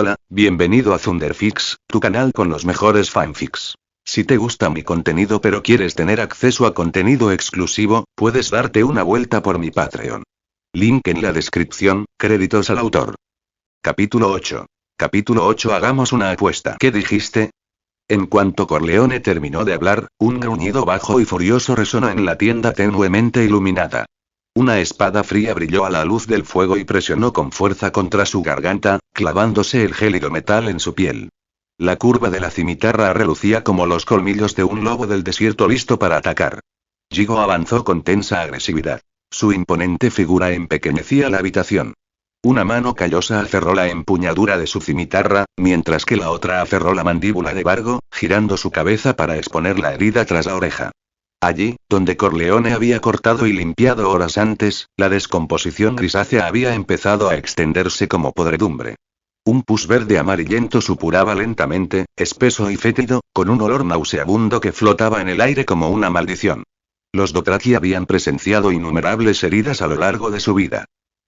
Hola, bienvenido a Thunderfix, tu canal con los mejores fanfics. Si te gusta mi contenido pero quieres tener acceso a contenido exclusivo, puedes darte una vuelta por mi Patreon. Link en la descripción, créditos al autor. Capítulo 8. Capítulo 8. Hagamos una apuesta. ¿Qué dijiste? En cuanto Corleone terminó de hablar, un gruñido bajo y furioso resonó en la tienda tenuemente iluminada. Una espada fría brilló a la luz del fuego y presionó con fuerza contra su garganta, clavándose el gélido metal en su piel. La curva de la cimitarra relucía como los colmillos de un lobo del desierto listo para atacar. Jigo avanzó con tensa agresividad. Su imponente figura empequeñecía la habitación. Una mano callosa aferró la empuñadura de su cimitarra, mientras que la otra aferró la mandíbula de Vargo, girando su cabeza para exponer la herida tras la oreja. Allí, donde Corleone había cortado y limpiado horas antes, la descomposición grisácea había empezado a extenderse como podredumbre. Un pus verde amarillento supuraba lentamente, espeso y fétido, con un olor nauseabundo que flotaba en el aire como una maldición. Los Dothraki habían presenciado innumerables heridas a lo largo de su vida.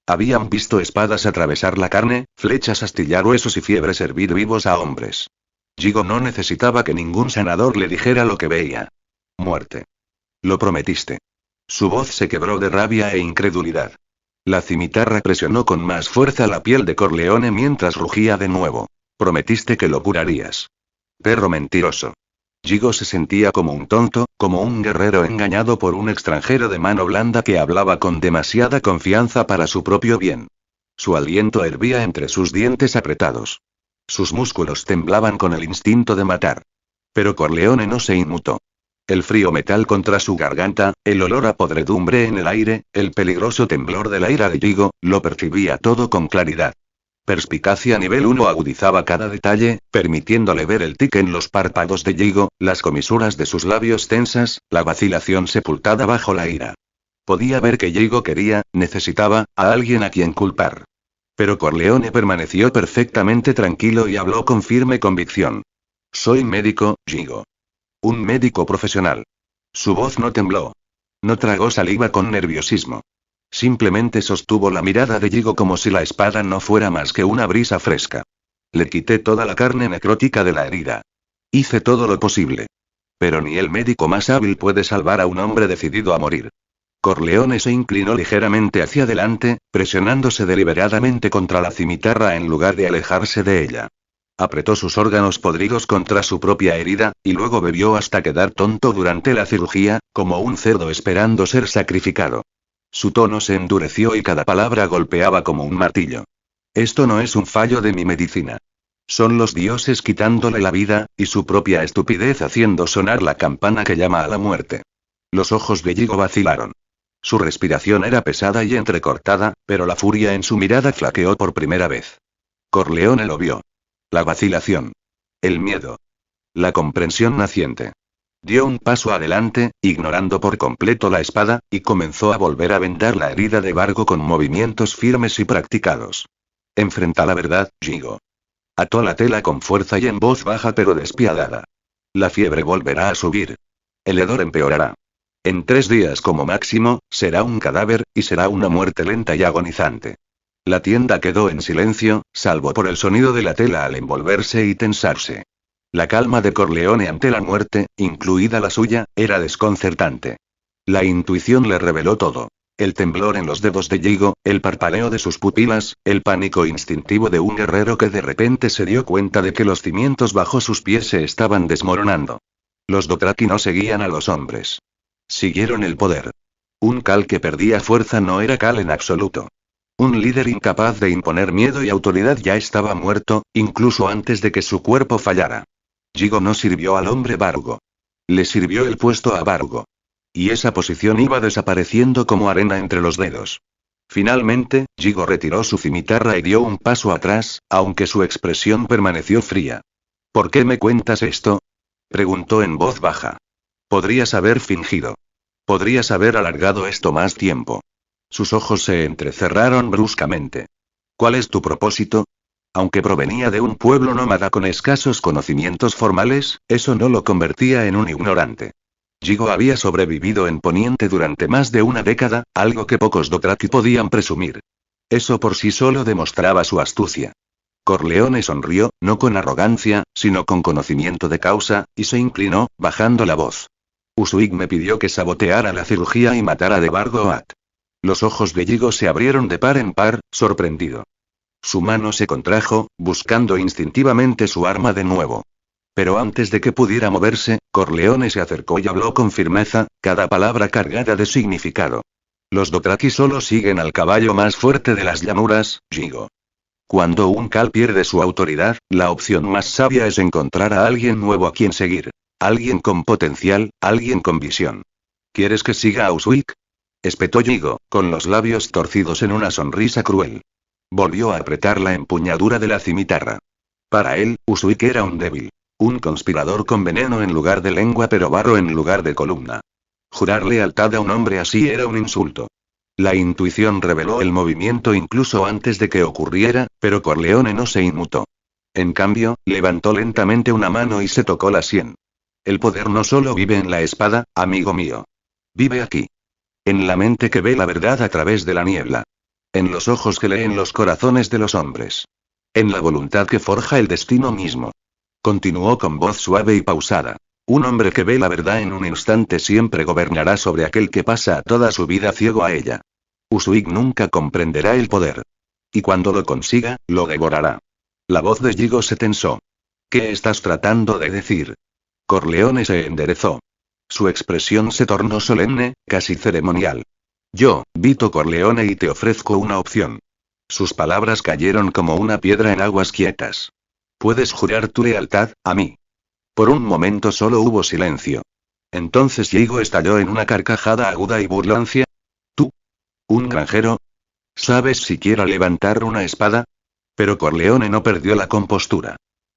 Habían visto espadas atravesar la carne, flechas astillar huesos y fiebres hervir vivos a hombres. Jigo no necesitaba que ningún sanador le dijera lo que veía. Muerte. Lo prometiste. Su voz se quebró de rabia e incredulidad. La cimitarra presionó con más fuerza la piel de Corleone mientras rugía de nuevo. Prometiste que lo curarías. Perro mentiroso. Jigo se sentía como un tonto, como un guerrero engañado por un extranjero de mano blanda que hablaba con demasiada confianza para su propio bien. Su aliento hervía entre sus dientes apretados. Sus músculos temblaban con el instinto de matar. Pero Corleone no se inmutó. El frío metal contra su garganta, el olor a podredumbre en el aire, el peligroso temblor de la ira de Jigo, lo percibía todo con claridad. Perspicacia nivel 1 agudizaba cada detalle, permitiéndole ver el tic en los párpados de Jigo, las comisuras de sus labios tensas, la vacilación sepultada bajo la ira. Podía ver que Jigo necesitaba, a alguien a quien culpar. Pero Corleone permaneció perfectamente tranquilo y habló con firme convicción. Soy médico, Jigo. Un médico profesional. Su voz no tembló. No tragó saliva con nerviosismo. Simplemente sostuvo la mirada de Jigo como si la espada no fuera más que una brisa fresca. Le quité toda la carne necrótica de la herida. Hice todo lo posible. Pero ni el médico más hábil puede salvar a un hombre decidido a morir. Corleone se inclinó ligeramente hacia adelante, presionándose deliberadamente contra la cimitarra en lugar de alejarse de ella. Apretó sus órganos podridos contra su propia herida, y luego bebió hasta quedar tonto durante la cirugía, como un cerdo esperando ser sacrificado. Su tono se endureció y cada palabra golpeaba como un martillo. Esto no es un fallo de mi medicina. Son los dioses quitándole la vida, y su propia estupidez haciendo sonar la campana que llama a la muerte. Los ojos de Jigo vacilaron. Su respiración era pesada y entrecortada, pero la furia en su mirada flaqueó por primera vez. Corleone lo vio. La vacilación. El miedo. La comprensión naciente. Dio un paso adelante, ignorando por completo la espada, y comenzó a volver a vendar la herida de Vargo con movimientos firmes y practicados. Enfrenta la verdad, Jigo. Ató la tela con fuerza y en voz baja pero despiadada. La fiebre volverá a subir. El hedor empeorará. En 3 días como máximo, será un cadáver, y será una muerte lenta y agonizante. La tienda quedó en silencio, salvo por el sonido de la tela al envolverse y tensarse. La calma de Corleone ante la muerte, incluida la suya, era desconcertante. La intuición le reveló todo. El temblor en los dedos de Jigo, el parpadeo de sus pupilas, el pánico instintivo de un guerrero que de repente se dio cuenta de que los cimientos bajo sus pies se estaban desmoronando. Los Dothraki no seguían a los hombres. Siguieron el poder. Un Khal que perdía fuerza no era Khal en absoluto. Un líder incapaz de imponer miedo y autoridad ya estaba muerto, incluso antes de que su cuerpo fallara. Jigo no sirvió al hombre Vargo. Le sirvió el puesto a Vargo. Y esa posición iba desapareciendo como arena entre los dedos. Finalmente, Jigo retiró su cimitarra y dio un paso atrás, aunque su expresión permaneció fría. ¿Por qué me cuentas esto? Preguntó en voz baja. Podrías haber fingido. Podrías haber alargado esto más tiempo. Sus ojos se entrecerraron bruscamente. ¿Cuál es tu propósito? Aunque provenía de un pueblo nómada con escasos conocimientos formales, eso no lo convertía en un ignorante. Jigo había sobrevivido en Poniente durante más de una década, algo que pocos Dothraki podían presumir. Eso por sí solo demostraba su astucia. Corleone sonrió, no con arrogancia, sino con conocimiento de causa, y se inclinó, bajando la voz. Usuig me pidió que saboteara la cirugía y matara de Bargoat. Los ojos de Yigo se abrieron de par en par, sorprendido. Su mano se contrajo, buscando instintivamente su arma de nuevo. Pero antes de que pudiera moverse, Corleone se acercó y habló con firmeza, cada palabra cargada de significado. Los Dothraki solo siguen al caballo más fuerte de las llanuras, Yigo. Cuando un Khal pierde su autoridad, la opción más sabia es encontrar a alguien nuevo a quien seguir. Alguien con potencial, alguien con visión. ¿Quieres que siga a Usuig? Espetó Yigo, con los labios torcidos en una sonrisa cruel. Volvió a apretar la empuñadura de la cimitarra. Para él, Usuig era un débil. Un conspirador con veneno en lugar de lengua pero barro en lugar de columna. Jurar lealtad a un hombre así era un insulto. La intuición reveló el movimiento incluso antes de que ocurriera, pero Corleone no se inmutó. En cambio, levantó lentamente una mano y se tocó la sien. El poder no solo vive en la espada, amigo mío. Vive aquí. En la mente que ve la verdad a través de la niebla. En los ojos que leen los corazones de los hombres. En la voluntad que forja el destino mismo. Continuó con voz suave y pausada. Un hombre que ve la verdad en un instante siempre gobernará sobre aquel que pasa toda su vida ciego a ella. Usuig nunca comprenderá el poder. Y cuando lo consiga, lo devorará. La voz de Yigo se tensó. ¿Qué estás tratando de decir? Corleone se enderezó. Su expresión se tornó solemne, casi ceremonial. Yo, Vito Corleone, y te ofrezco una opción. Sus palabras cayeron como una piedra en aguas quietas. Puedes jurar tu lealtad a mí. Por un momento solo hubo silencio. Entonces Yigo estalló en una carcajada aguda y burlancia. ¿Tú? ¿Un granjero? ¿Sabes siquiera levantar una espada? Pero Corleone no perdió la compostura.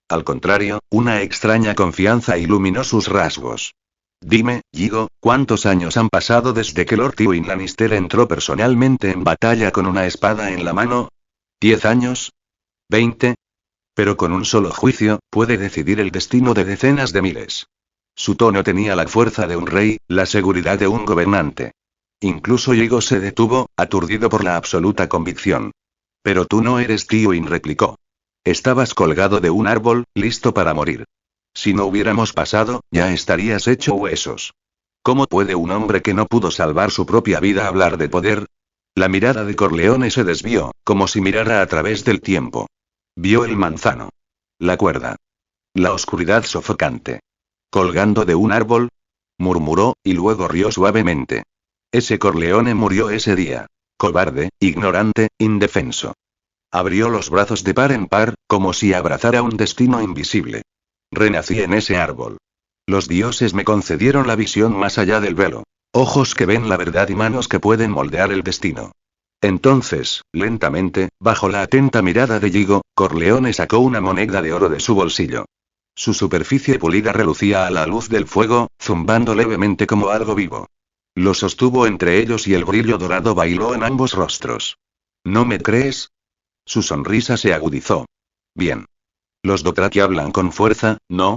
Al contrario, una extraña confianza iluminó sus rasgos. Dime, Yigo, ¿cuántos años han pasado desde que Lord Tywin Lannister entró personalmente en batalla con una espada en la mano? ¿10 años? ¿20? Pero con un solo juicio, puede decidir el destino de decenas de miles. Su tono tenía la fuerza de un rey, la seguridad de un gobernante. Incluso Yigo se detuvo, aturdido por la absoluta convicción. Pero tú no eres Tywin, replicó. Estabas colgado de un árbol, listo para morir. Si no hubiéramos pasado, ya estarías hecho huesos. ¿Cómo puede un hombre que no pudo salvar su propia vida hablar de poder? La mirada de Corleone se desvió, como si mirara a través del tiempo. Vio el manzano. La cuerda. La oscuridad sofocante. ¿Colgando de un árbol? Murmuró, y luego rió suavemente. Ese Corleone murió ese día. Cobarde, ignorante, indefenso. Abrió los brazos de par en par, como si abrazara un destino invisible. Renací en ese árbol. Los dioses me concedieron la visión más allá del velo. Ojos que ven la verdad y manos que pueden moldear el destino. Entonces, lentamente, bajo la atenta mirada de Yigo, Corleone sacó una moneda de oro de su bolsillo. Su superficie pulida relucía a la luz del fuego, zumbando levemente como algo vivo. Lo sostuvo entre ellos y el brillo dorado bailó en ambos rostros. ¿No me crees? Su sonrisa se agudizó. Bien. Los Dothraki hablan con fuerza, ¿no?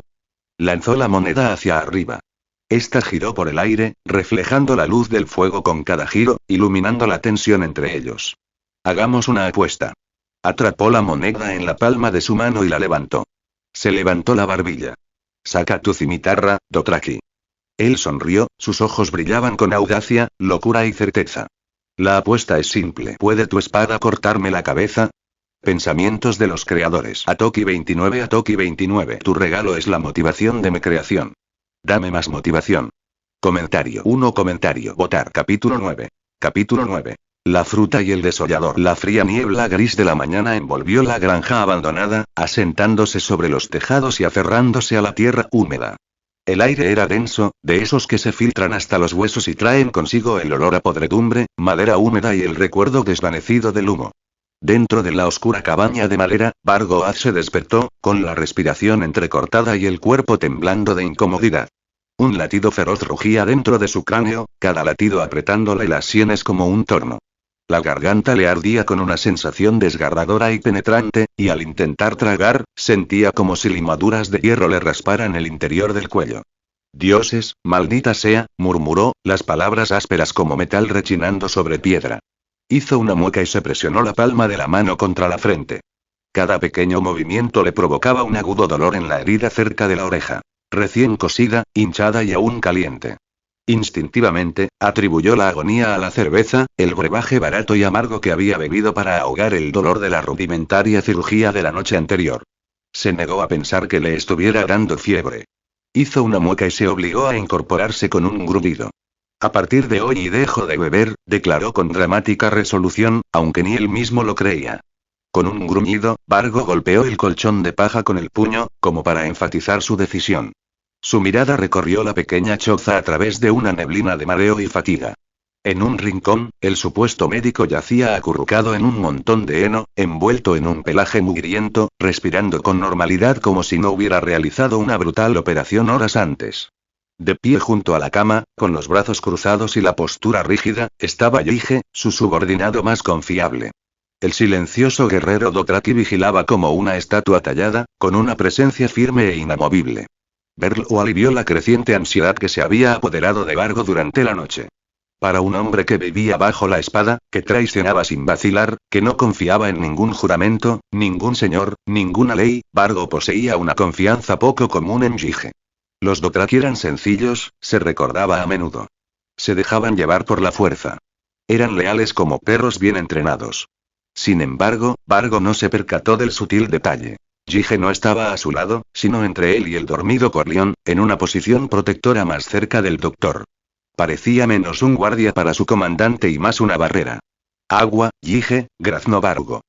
Lanzó la moneda hacia arriba. Esta giró por el aire, reflejando la luz del fuego con cada giro, iluminando la tensión entre ellos. Hagamos una apuesta. Atrapó la moneda en la palma de su mano y la levantó. Se levantó la barbilla. Saca tu cimitarra, Dothraki. Él sonrió, sus ojos brillaban con audacia, locura y certeza. La apuesta es simple. ¿Puede tu espada cortarme la cabeza? Pensamientos de los creadores. Atoki 29. Atoki 29. Tu regalo es la motivación de mi creación. Dame más motivación. Comentario 1. Comentario. Votar. Capítulo 9. Capítulo 9. La fruta y el desollador. La fría niebla gris de la mañana envolvió la granja abandonada, asentándose sobre los tejados y aferrándose a la tierra húmeda. El aire era denso, de esos que se filtran hasta los huesos y traen consigo el olor a podredumbre, madera húmeda y el recuerdo desvanecido del humo. Dentro de la oscura cabaña de madera, Bargoat se despertó, con la respiración entrecortada y el cuerpo temblando de incomodidad. Un latido feroz rugía dentro de su cráneo, cada latido apretándole las sienes como un torno. La garganta le ardía con una sensación desgarradora y penetrante, y al intentar tragar, sentía como si limaduras de hierro le rasparan el interior del cuello. Dioses, maldita sea, murmuró, las palabras ásperas como metal rechinando sobre piedra. Hizo una mueca y se presionó la palma de la mano contra la frente. Cada pequeño movimiento le provocaba un agudo dolor en la herida cerca de la oreja. Recién cosida, hinchada y aún caliente. Instintivamente, atribuyó la agonía a la cerveza, el brebaje barato y amargo que había bebido para ahogar el dolor de la rudimentaria cirugía de la noche anterior. Se negó a pensar que le estuviera dando fiebre. Hizo una mueca y se obligó a incorporarse con un gruñido. A partir de hoy dejo de beber, declaró con dramática resolución, aunque ni él mismo lo creía. Con un gruñido, Vargo golpeó el colchón de paja con el puño, como para enfatizar su decisión. Su mirada recorrió la pequeña choza a través de una neblina de mareo y fatiga. En un rincón, el supuesto médico yacía acurrucado en un montón de heno, envuelto en un pelaje mugriento, respirando con normalidad como si no hubiera realizado una brutal operación horas antes. De pie junto a la cama, con los brazos cruzados y la postura rígida, estaba Yige, su subordinado más confiable. El silencioso guerrero Dothraki vigilaba como una estatua tallada, con una presencia firme e inamovible. Verlo alivió la creciente ansiedad que se había apoderado de Vargo durante la noche. Para un hombre que vivía bajo la espada, que traicionaba sin vacilar, que no confiaba en ningún juramento, ningún señor, ninguna ley, Vargo poseía una confianza poco común en Yige. Los Dothraki eran sencillos, se recordaba a menudo. Se dejaban llevar por la fuerza. Eran leales como perros bien entrenados. Sin embargo, Vargo no se percató del sutil detalle. Yige no estaba a su lado, sino entre él y el dormido Corleone, en una posición protectora más cerca del doctor. Parecía menos un guardia para su comandante y más una barrera. Agua, Yige, graznó Vargo.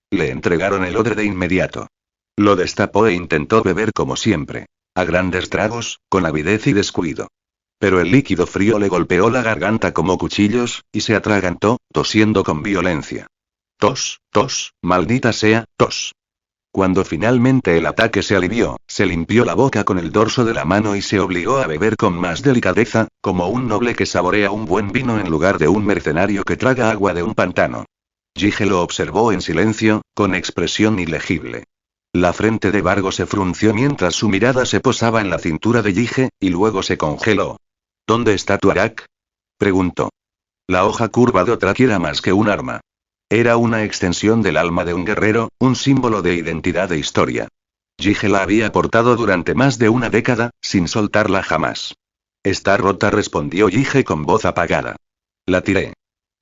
Le entregaron el odre de inmediato. Lo destapó e intentó beber como siempre. A grandes tragos, con avidez y descuido. Pero el líquido frío le golpeó la garganta como cuchillos, y se atragantó, tosiendo con violencia. Tos, tos, maldita sea, tos. Cuando finalmente el ataque se alivió, se limpió la boca con el dorso de la mano y se obligó a beber con más delicadeza, como un noble que saborea un buen vino en lugar de un mercenario que traga agua de un pantano. Yige lo observó en silencio, con expresión ilegible. La frente de Vargo se frunció mientras su mirada se posaba en la cintura de Yige, y luego se congeló. ¿Dónde está Tuarak?, preguntó. La hoja curva de Dothraki era más que un arma. Era una extensión del alma de un guerrero, un símbolo de identidad e historia. Yige la había portado durante más de una década, sin soltarla jamás. Está rota, respondió Yige con voz apagada. La tiré.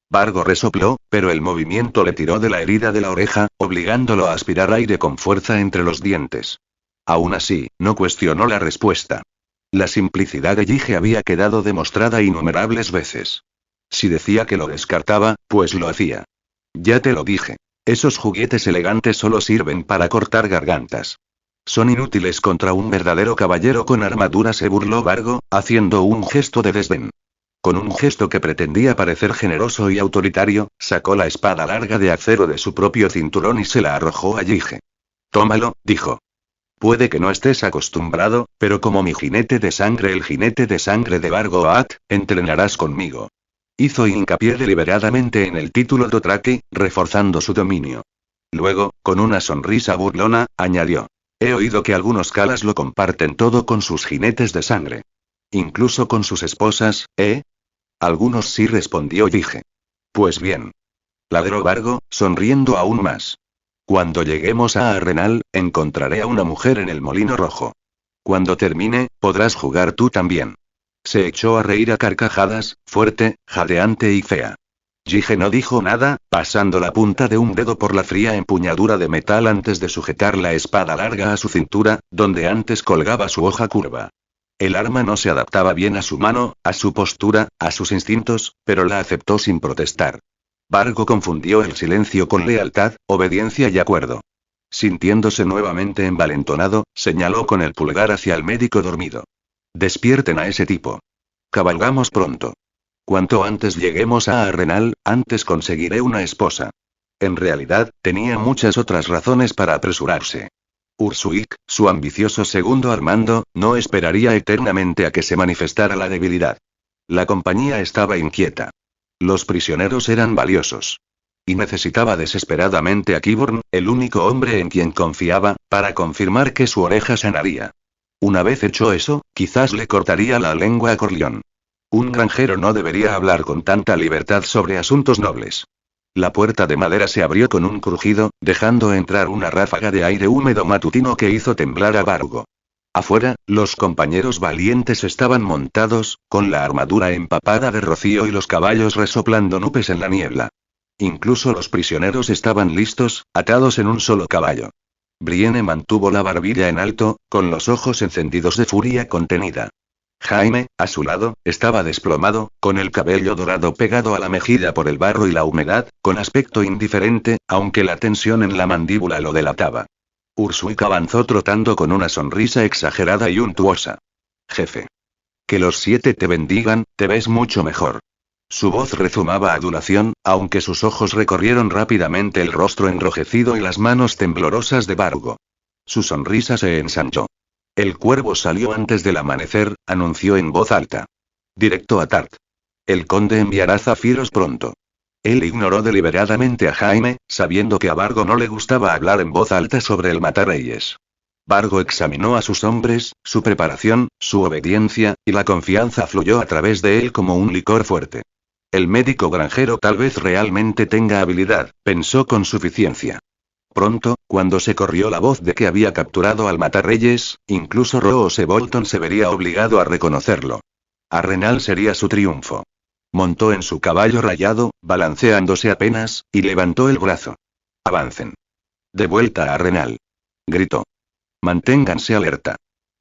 Vargo resopló, pero el movimiento le tiró de la herida de la oreja, obligándolo a aspirar aire con fuerza entre los dientes. Aún así, no cuestionó la respuesta. La simplicidad de Yige había quedado demostrada innumerables veces. Si decía que lo descartaba, pues lo hacía. Ya te lo dije. Esos juguetes elegantes solo sirven para cortar gargantas. Son inútiles contra un verdadero caballero con armadura, se burló Vargo, haciendo un gesto de desdén. Con un gesto que pretendía parecer generoso y autoritario, sacó la espada larga de acero de su propio cinturón y se la arrojó a Yige. Tómalo, dijo. Puede que no estés acostumbrado, pero como mi jinete de sangre, el jinete de sangre de Vargo Oat, entrenarás conmigo. Hizo hincapié deliberadamente en el título Dothraki, reforzando su dominio. Luego, con una sonrisa burlona, añadió. He oído que algunos Kalas lo comparten todo con sus jinetes de sangre. Incluso con sus esposas, ¿eh? Algunos sí, respondió Yige. Pues bien. Ladró Vargo, sonriendo aún más. Cuando lleguemos a Arrenal, encontraré a una mujer en el Molino Rojo. Cuando termine, podrás jugar tú también. Se echó a reír a carcajadas, fuerte, jadeante y fea. Yige no dijo nada, pasando la punta de un dedo por la fría empuñadura de metal antes de sujetar la espada larga a su cintura, donde antes colgaba su hoja curva. El arma no se adaptaba bien a su mano, a su postura, a sus instintos, pero la aceptó sin protestar. Vargo confundió el silencio con lealtad, obediencia y acuerdo. Sintiéndose nuevamente envalentonado, señaló con el pulgar hacia el médico dormido. Despierten a ese tipo. Cabalgamos pronto. Cuanto antes lleguemos a Arrenal, antes conseguiré una esposa. En realidad, tenía muchas otras razones para apresurarse. Ursuik, su ambicioso segundo Armando, no esperaría eternamente a que se manifestara la debilidad. La compañía estaba inquieta. Los prisioneros eran valiosos. Y necesitaba desesperadamente a Qyburn, el único hombre en quien confiaba, para confirmar que su oreja sanaría. Una vez hecho eso, quizás le cortaría la lengua a Corleone. Un granjero no debería hablar con tanta libertad sobre asuntos nobles. La puerta de madera se abrió con un crujido, dejando entrar una ráfaga de aire húmedo matutino que hizo temblar a Vargo. Afuera, los compañeros valientes estaban montados, con la armadura empapada de rocío y los caballos resoplando nubes en la niebla. Incluso los prisioneros estaban listos, atados en un solo caballo. Brienne mantuvo la barbilla en alto, con los ojos encendidos de furia contenida. Jaime, a su lado, estaba desplomado, con el cabello dorado pegado a la mejilla por el barro y la humedad, con aspecto indiferente, aunque la tensión en la mandíbula lo delataba. Urswick avanzó trotando con una sonrisa exagerada y untuosa. Jefe. Que los 7 te bendigan, te ves mucho mejor. Su voz rezumaba adulación, aunque sus ojos recorrieron rápidamente el rostro enrojecido y las manos temblorosas de Vargo. Su sonrisa se ensanchó. El cuervo salió antes del amanecer, anunció en voz alta. Directo a Tart. El conde enviará zafiro pronto. Él ignoró deliberadamente a Jaime, sabiendo que a Vargo no le gustaba hablar en voz alta sobre el matarreyes. Vargo examinó a sus hombres, su preparación, su obediencia, y la confianza fluyó a través de él como un licor fuerte. El médico granjero tal vez realmente tenga habilidad, pensó con suficiencia. Pronto, cuando se corrió la voz de que había capturado al matarreyes, incluso Roose Bolton se vería obligado a reconocerlo. Arenal sería su triunfo. Montó en su caballo rayado, balanceándose apenas, y levantó el brazo. Avancen. De vuelta a Arenal. Gritó. Manténganse alerta.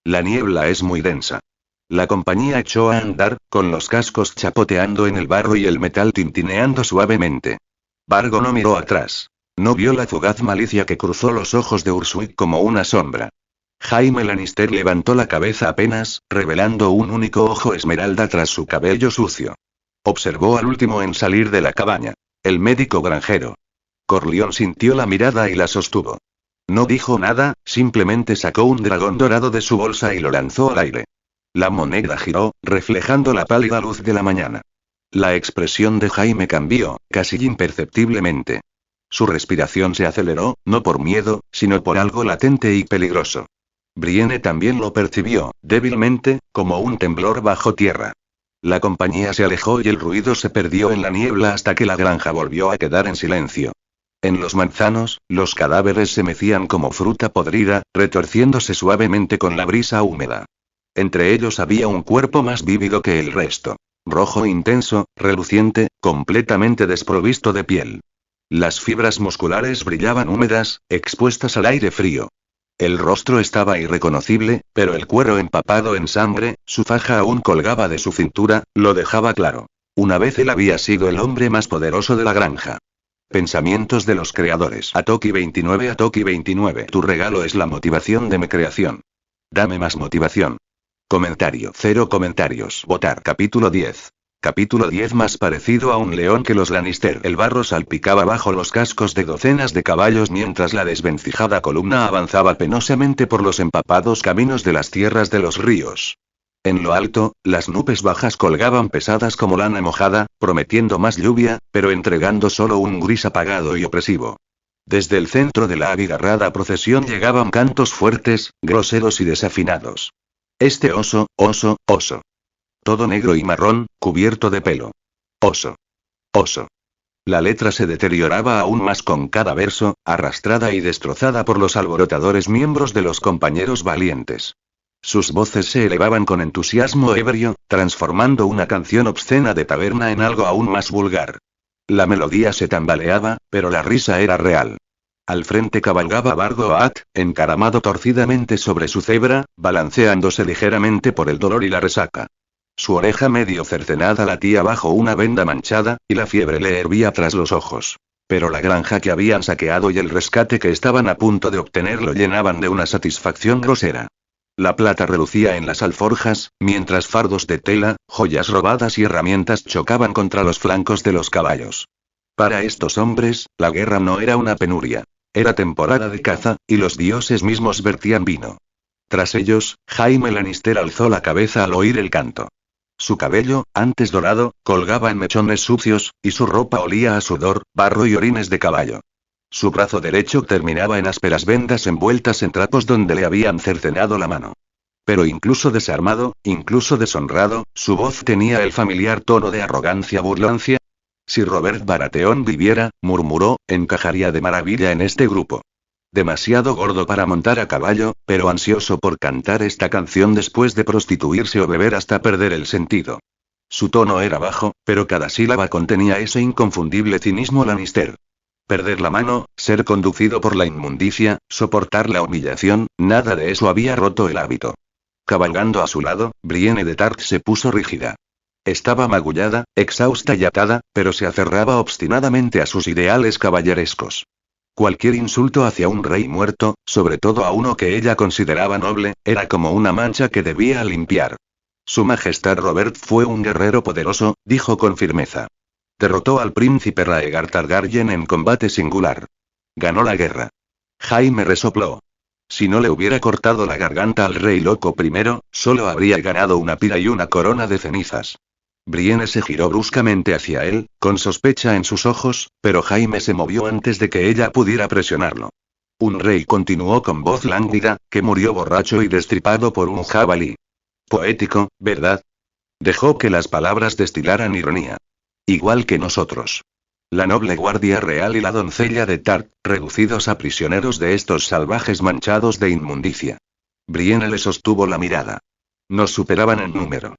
La niebla es muy densa. La compañía echó a andar, con los cascos chapoteando en el barro y el metal tintineando suavemente. Vargo no miró atrás. No vio la fugaz malicia que cruzó los ojos de Urswick como una sombra. Jaime Lannister levantó la cabeza apenas, revelando un único ojo esmeralda tras su cabello sucio. Observó al último en salir de la cabaña. El médico granjero. Corleone sintió la mirada y la sostuvo. No dijo nada, simplemente sacó un dragón dorado de su bolsa y lo lanzó al aire. La moneda giró, reflejando la pálida luz de la mañana. La expresión de Jaime cambió, casi imperceptiblemente. Su respiración se aceleró, no por miedo, sino por algo latente y peligroso. Brienne también lo percibió, débilmente, como un temblor bajo tierra. La compañía se alejó y el ruido se perdió en la niebla hasta que la granja volvió a quedar en silencio. En los manzanos, los cadáveres se mecían como fruta podrida, retorciéndose suavemente con la brisa húmeda. Entre ellos había un cuerpo más vívido que el resto. Rojo intenso, reluciente, completamente desprovisto de piel. Las fibras musculares brillaban húmedas, expuestas al aire frío. El rostro estaba irreconocible, pero el cuero empapado en sangre, su faja aún colgaba de su cintura, lo dejaba claro. Una vez él había sido el hombre más poderoso de la granja. Pensamientos de los creadores. Atoki 29. Tu regalo es la motivación de mi creación. Dame más motivación. Comentario. 0 comentarios. Votar. Capítulo 10. Capítulo 10. Más parecido a un león que los Lannister. El barro salpicaba bajo los cascos de docenas de caballos mientras la desvencijada columna avanzaba penosamente por los empapados caminos de las tierras de los ríos. En lo alto, las nubes bajas colgaban pesadas como lana mojada, prometiendo más lluvia, pero entregando solo un gris apagado y opresivo. Desde el centro de la abigarrada procesión llegaban cantos fuertes, groseros y desafinados. Este oso, oso, oso. Todo negro y marrón, cubierto de pelo. Oso. Oso. La letra se deterioraba aún más con cada verso, arrastrada y destrozada por los alborotadores miembros de los compañeros valientes. Sus voces se elevaban con entusiasmo ebrio, transformando una canción obscena de taberna en algo aún más vulgar. La melodía se tambaleaba, pero la risa era real. Al frente cabalgaba Vargo Oak, encaramado torcidamente sobre su cebra, balanceándose ligeramente por el dolor y la resaca. Su oreja medio cercenada latía bajo una venda manchada, y la fiebre le hervía tras los ojos. Pero la granja que habían saqueado y el rescate que estaban a punto de obtener lo llenaban de una satisfacción grosera. La plata relucía en las alforjas, mientras fardos de tela, joyas robadas y herramientas chocaban contra los flancos de los caballos. Para estos hombres, la guerra no era una penuria. Era temporada de caza, y los dioses mismos vertían vino. Tras ellos, Jaime Lannister alzó la cabeza al oír el canto. Su cabello, antes dorado, colgaba en mechones sucios, y su ropa olía a sudor, barro y orines de caballo. Su brazo derecho terminaba en ásperas vendas envueltas en trapos donde le habían cercenado la mano. Pero incluso desarmado, incluso deshonrado, su voz tenía el familiar tono de arrogancia burlancia. Si Robert Baratheon viviera, murmuró, encajaría de maravilla en este grupo. Demasiado gordo para montar a caballo, pero ansioso por cantar esta canción después de prostituirse o beber hasta perder el sentido. Su tono era bajo, pero cada sílaba contenía ese inconfundible cinismo Lannister. Perder la mano, ser conducido por la inmundicia, soportar la humillación, nada de eso había roto el hábito. Cabalgando a su lado, Brienne de Tarth se puso rígida. Estaba magullada, exhausta y atada, pero se aferraba obstinadamente a sus ideales caballerescos. Cualquier insulto hacia un rey muerto, sobre todo a uno que ella consideraba noble, era como una mancha que debía limpiar. Su Majestad Robert fue un guerrero poderoso, dijo con firmeza. Derrotó al príncipe Rhaegar Targaryen en combate singular. Ganó la guerra. Jaime resopló. Si no le hubiera cortado la garganta al rey loco primero, solo habría ganado una pira y una corona de cenizas. Brienne se giró bruscamente hacia él, con sospecha en sus ojos, pero Jaime se movió antes de que ella pudiera presionarlo. Un rey continuó con voz lánguida, que murió borracho y destripado por un jabalí. Poético, ¿verdad? Dejó que las palabras destilaran ironía. Igual que nosotros. La noble guardia real y la doncella de Tarth, reducidos a prisioneros de estos salvajes manchados de inmundicia. Brienne le sostuvo la mirada. Nos superaban en número.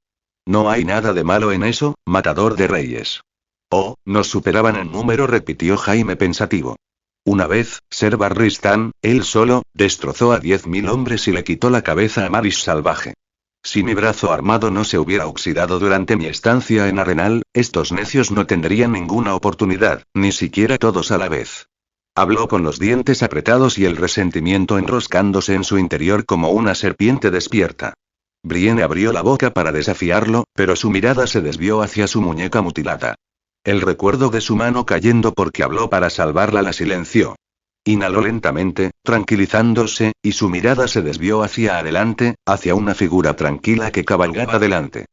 No hay nada de malo en eso, matador de reyes. Oh, nos superaban en número, repitió Jaime pensativo. Una vez, Ser Barristan, él solo, destrozó a 10.000 hombres y le quitó la cabeza a Maris salvaje. Si mi brazo armado no se hubiera oxidado durante mi estancia en Arenal, estos necios no tendrían ninguna oportunidad, ni siquiera todos a la vez. Habló con los dientes apretados y el resentimiento enroscándose en su interior como una serpiente despierta. Brienne abrió la boca para desafiarlo, pero su mirada se desvió hacia su muñeca mutilada. El recuerdo de su mano cayendo porque habló para salvarla la silenció. Inhaló lentamente, tranquilizándose, y su mirada se desvió hacia adelante, hacia una figura tranquila que cabalgaba delante.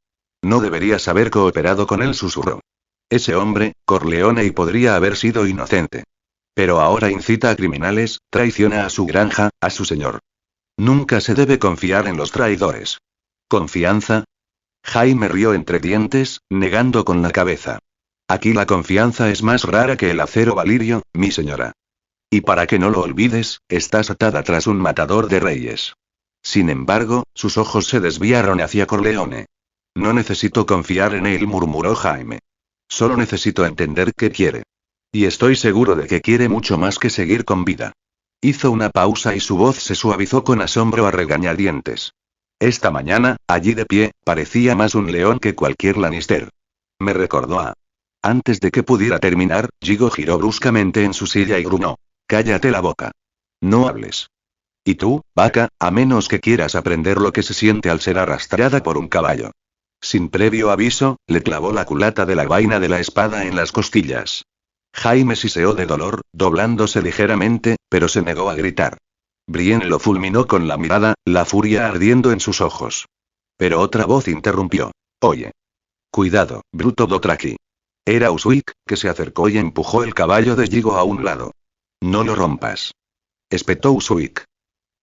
No deberías haber cooperado con él, susurró. Ese hombre, Corleone, y podría haber sido inocente. Pero ahora incita a criminales, traiciona a su granja, a su señor. Nunca se debe confiar en los traidores. ¿Confianza? Jaime rió entre dientes, negando con la cabeza. Aquí la confianza es más rara que el acero valirio, mi señora. Y para que no lo olvides, estás atada tras un matador de reyes. Sin embargo, sus ojos se desviaron hacia Corleone. No necesito confiar en él, murmuró Jaime. Solo necesito entender qué quiere. Y estoy seguro de que quiere mucho más que seguir con vida. Hizo una pausa y su voz se suavizó con asombro a regañadientes. Esta mañana, allí de pie, parecía más un león que cualquier Lannister. Me recordó a... Antes de que pudiera terminar, Jigo giró bruscamente en su silla y gruñó. Cállate la boca. No hables. Y tú, vaca, a menos que quieras aprender lo que se siente al ser arrastrada por un caballo. Sin previo aviso, le clavó la culata de la vaina de la espada en las costillas. Jaime siseó de dolor, doblándose ligeramente, pero se negó a gritar. Brienne lo fulminó con la mirada, la furia ardiendo en sus ojos. Pero otra voz interrumpió. Oye. Cuidado, bruto Dothraki. Era Uswick, que se acercó y empujó el caballo de Jigo a un lado. No lo rompas. Espetó Uswick.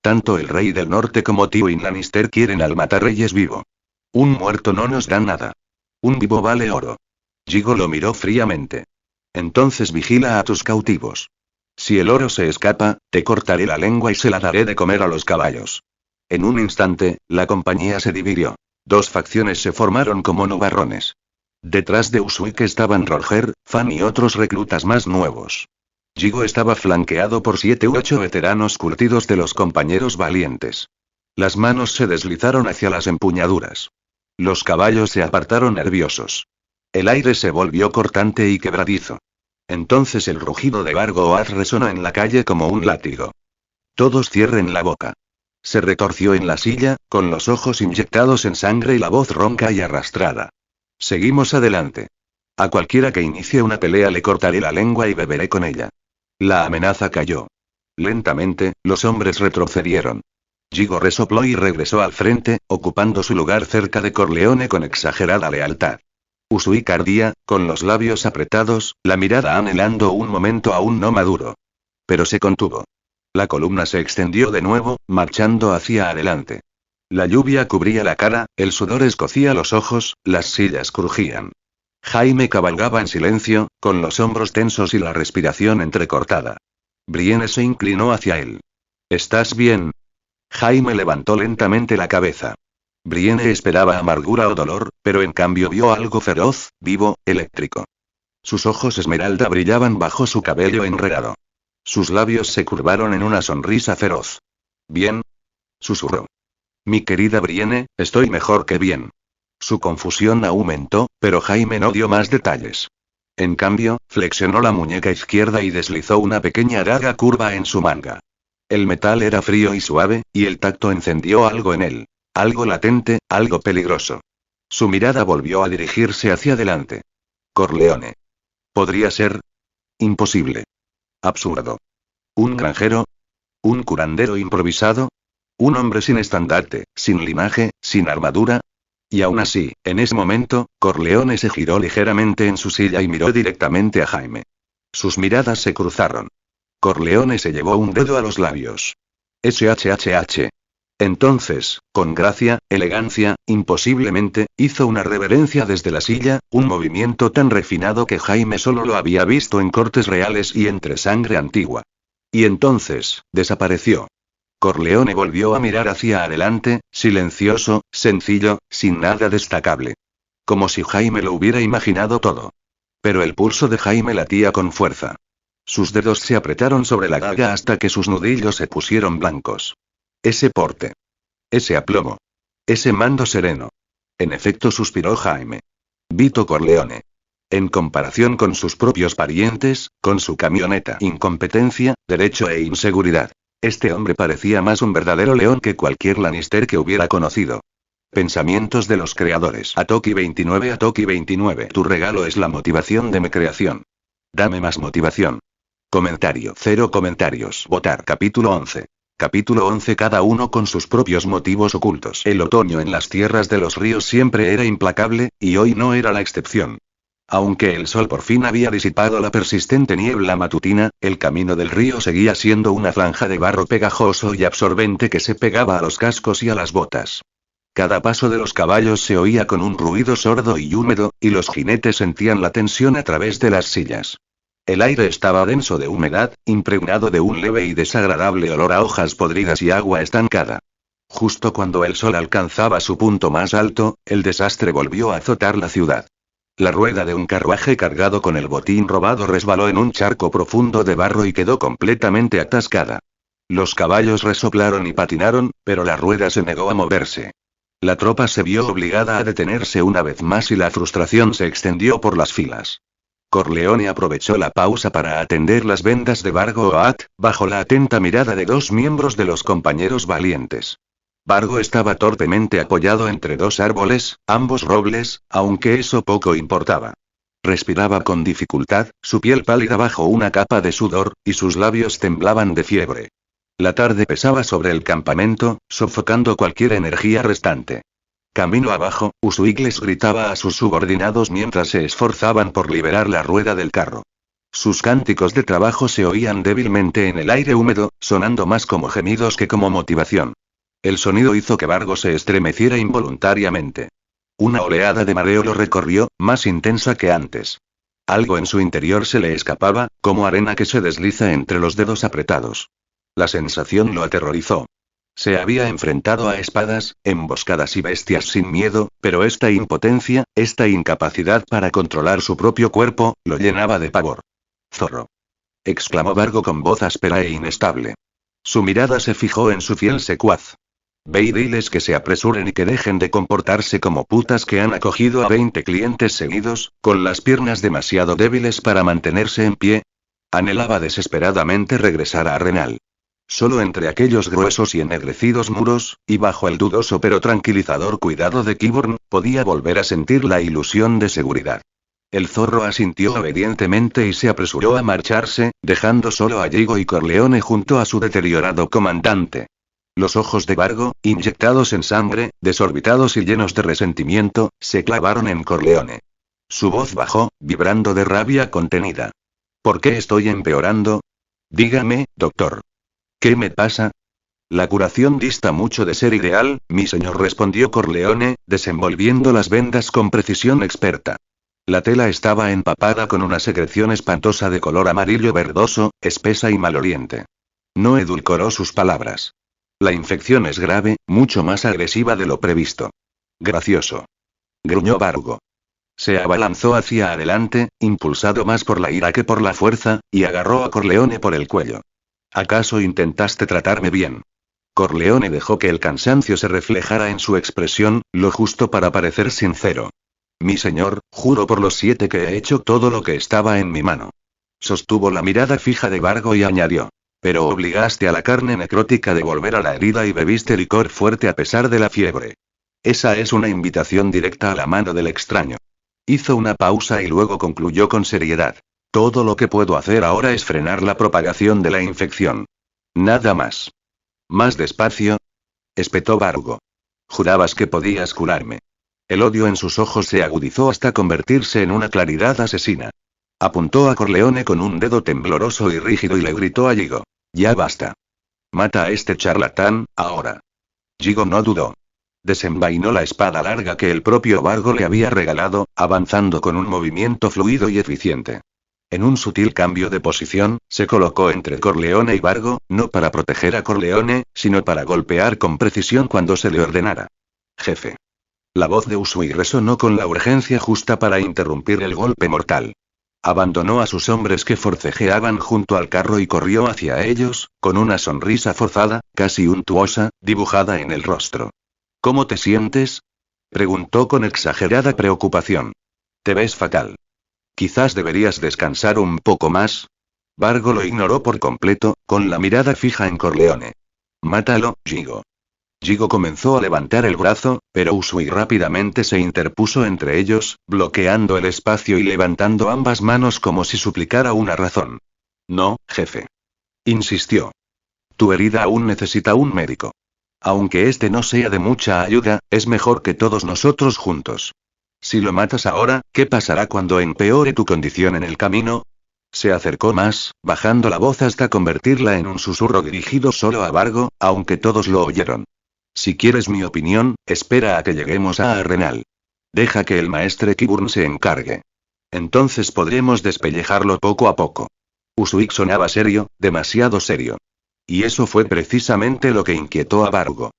Tanto el rey del norte como Tywin Lannister quieren al matarreyes vivo. Un muerto no nos da nada. Un vivo vale oro. Jigo lo miró fríamente. Entonces vigila a tus cautivos. Si el oro se escapa, te cortaré la lengua y se la daré de comer a los caballos. En un instante, la compañía se dividió. Dos facciones se formaron como nubarrones. Detrás de Uswick estaban Roger, Fan y otros reclutas más nuevos. Jigo estaba flanqueado por 7 u 8 veteranos curtidos de los compañeros valientes. Las manos se deslizaron hacia las empuñaduras. Los caballos se apartaron nerviosos. El aire se volvió cortante y quebradizo. Entonces el rugido de Bargoath resonó en la calle como un látigo. Todos cierren la boca. Se retorció en la silla, con los ojos inyectados en sangre y la voz ronca y arrastrada. Seguimos adelante. A cualquiera que inicie una pelea le cortaré la lengua y beberé con ella. La amenaza cayó. Lentamente, los hombres retrocedieron. Jigo resopló y regresó al frente, ocupando su lugar cerca de Corleone con exagerada lealtad. Uswick ardía, con los labios apretados, la mirada anhelando un momento aún no maduro. Pero se contuvo. La columna se extendió de nuevo, marchando hacia adelante. La lluvia cubría la cara, el sudor escocía los ojos, las sillas crujían. Jaime cabalgaba en silencio, con los hombros tensos y la respiración entrecortada. Brienne se inclinó hacia él. ¿Estás bien? Jaime levantó lentamente la cabeza. Brienne esperaba amargura o dolor, pero en cambio vio algo feroz, vivo, eléctrico. Sus ojos esmeralda brillaban bajo su cabello enredado. Sus labios se curvaron en una sonrisa feroz. ¿Bien? Susurró. Mi querida Brienne, estoy mejor que bien. Su confusión aumentó, pero Jaime no dio más detalles. En cambio, flexionó la muñeca izquierda y deslizó una pequeña daga curva en su manga. El metal era frío y suave, y el tacto encendió algo en él. Algo latente, algo peligroso. Su mirada volvió a dirigirse hacia adelante. Corleone. ¿Podría ser? Imposible. Absurdo. ¿Un granjero? ¿Un curandero improvisado? ¿Un hombre sin estandarte, sin linaje, sin armadura? Y aún así, en ese momento, Corleone se giró ligeramente en su silla y miró directamente a Jaime. Sus miradas se cruzaron. Corleone se llevó un dedo a los labios. SHHH. Entonces, con gracia, elegancia, imposiblemente, hizo una reverencia desde la silla, un movimiento tan refinado que Jaime solo lo había visto en cortes reales y entre sangre antigua. Y entonces, desapareció. Corleone volvió a mirar hacia adelante, silencioso, sencillo, sin nada destacable. Como si Jaime lo hubiera imaginado todo. Pero el pulso de Jaime latía con fuerza. Sus dedos se apretaron sobre la daga hasta que sus nudillos se pusieron blancos. Ese porte. Ese aplomo. Ese mando sereno. En efecto, suspiró Jaime. Vito Corleone. En comparación con sus propios parientes, con su camioneta, incompetencia, derecho e inseguridad. Este hombre parecía más un verdadero león que cualquier Lannister que hubiera conocido. Pensamientos de los creadores. Atoki 29. Tu regalo es la motivación de mi creación. Dame más motivación. Comentario. 0 comentarios. Votar. Capítulo 11. Capítulo 11. Cada uno con sus propios motivos ocultos. El otoño en las tierras de los ríos siempre era implacable, y hoy no era la excepción. Aunque el sol por fin había disipado la persistente niebla matutina, el camino del río seguía siendo una franja de barro pegajoso y absorbente que se pegaba a los cascos y a las botas. Cada paso de los caballos se oía con un ruido sordo y húmedo, y los jinetes sentían la tensión a través de las sillas. El aire estaba denso de humedad, impregnado de un leve y desagradable olor a hojas podridas y agua estancada. Justo cuando el sol alcanzaba su punto más alto, el desastre volvió a azotar la ciudad. La rueda de un carruaje cargado con el botín robado resbaló en un charco profundo de barro y quedó completamente atascada. Los caballos resoplaron y patinaron, pero la rueda se negó a moverse. La tropa se vio obligada a detenerse una vez más y la frustración se extendió por las filas. Corleone aprovechó la pausa para atender las vendas de Vargo Oat, bajo la atenta mirada de dos miembros de los compañeros valientes. Vargo estaba torpemente apoyado entre dos árboles, ambos robles, aunque eso poco importaba. Respiraba con dificultad, su piel pálida bajo una capa de sudor, y sus labios temblaban de fiebre. La tarde pesaba sobre el campamento, sofocando cualquier energía restante. Camino abajo, Usuigles gritaba a sus subordinados mientras se esforzaban por liberar la rueda del carro. Sus cánticos de trabajo se oían débilmente en el aire húmedo, sonando más como gemidos que como motivación. El sonido hizo que Vargo se estremeciera involuntariamente. Una oleada de mareo lo recorrió, más intensa que antes. Algo en su interior se le escapaba, como arena que se desliza entre los dedos apretados. La sensación lo aterrorizó. Se había enfrentado a espadas, emboscadas y bestias sin miedo, pero esta impotencia, esta incapacidad para controlar su propio cuerpo, lo llenaba de pavor. «Zorro», exclamó Vargo con voz áspera e inestable. Su mirada se fijó en su fiel secuaz. «Ve y diles que se apresuren y que dejen de comportarse como putas que han acogido a 20 clientes seguidos, con las piernas demasiado débiles para mantenerse en pie». Anhelaba desesperadamente regresar a Arenal. Solo entre aquellos gruesos y ennegrecidos muros, y bajo el dudoso pero tranquilizador cuidado de Qyburn, podía volver a sentir la ilusión de seguridad. El zorro asintió obedientemente y se apresuró a marcharse, dejando solo a Yigo y Corleone junto a su deteriorado comandante. Los ojos de Vargo, inyectados en sangre, desorbitados y llenos de resentimiento, se clavaron en Corleone. Su voz bajó, vibrando de rabia contenida. «¿Por qué estoy empeorando? Dígame, doctor. ¿Qué me pasa?» «La curación dista mucho de ser ideal, mi señor», respondió Corleone, desenvolviendo las vendas con precisión experta. La tela estaba empapada con una secreción espantosa de color amarillo verdoso, espesa y maloliente. No edulcoró sus palabras. La infección es grave, mucho más agresiva de lo previsto. Gracioso. Gruñó Vargo. Se abalanzó hacia adelante, impulsado más por la ira que por la fuerza, y agarró a Corleone por el cuello. ¿Acaso intentaste tratarme bien? Corleone dejó que el cansancio se reflejara en su expresión, lo justo para parecer sincero. Mi señor, juro por los 7 que he hecho todo lo que estaba en mi mano. Sostuvo la mirada fija de Vargo y añadió. Pero obligaste a la carne necrótica de volver a la herida y bebiste licor fuerte a pesar de la fiebre. Esa es una invitación directa a la mano del extraño. Hizo una pausa y luego concluyó con seriedad. Todo lo que puedo hacer ahora es frenar la propagación de la infección. Nada más. Más despacio. Espetó Vargo. Jurabas que podías curarme. El odio en sus ojos se agudizó hasta convertirse en una claridad asesina. Apuntó a Corleone con un dedo tembloroso y rígido y le gritó a Yigo. Ya basta. Mata a este charlatán, ahora. Yigo no dudó. Desenvainó la espada larga que el propio Vargo le había regalado, avanzando con un movimiento fluido y eficiente. En un sutil cambio de posición, se colocó entre Corleone y Vargo, no para proteger a Corleone, sino para golpear con precisión cuando se le ordenara. Jefe. La voz de Usui resonó con la urgencia justa para interrumpir el golpe mortal. Abandonó a sus hombres que forcejeaban junto al carro y corrió hacia ellos, con una sonrisa forzada, casi untuosa, dibujada en el rostro. ¿Cómo te sientes? Preguntó con exagerada preocupación. Te ves fatal. Quizás deberías descansar un poco más. Vargo lo ignoró por completo, con la mirada fija en Corleone. Mátalo, Yigo. Yigo comenzó a levantar el brazo, pero Usui rápidamente se interpuso entre ellos, bloqueando el espacio y levantando ambas manos como si suplicara una razón. No, jefe. Insistió. Tu herida aún necesita un médico. Aunque este no sea de mucha ayuda, es mejor que todos nosotros juntos. Si lo matas ahora, ¿qué pasará cuando empeore tu condición en el camino? Se acercó más, bajando la voz hasta convertirla en un susurro dirigido solo a Vargo, aunque todos lo oyeron. Si quieres mi opinión, espera a que lleguemos a Arenal. Deja que el maestre Kiburn se encargue. Entonces podremos despellejarlo poco a poco. Usuik sonaba serio, demasiado serio. Y eso fue precisamente lo que inquietó a Vargo.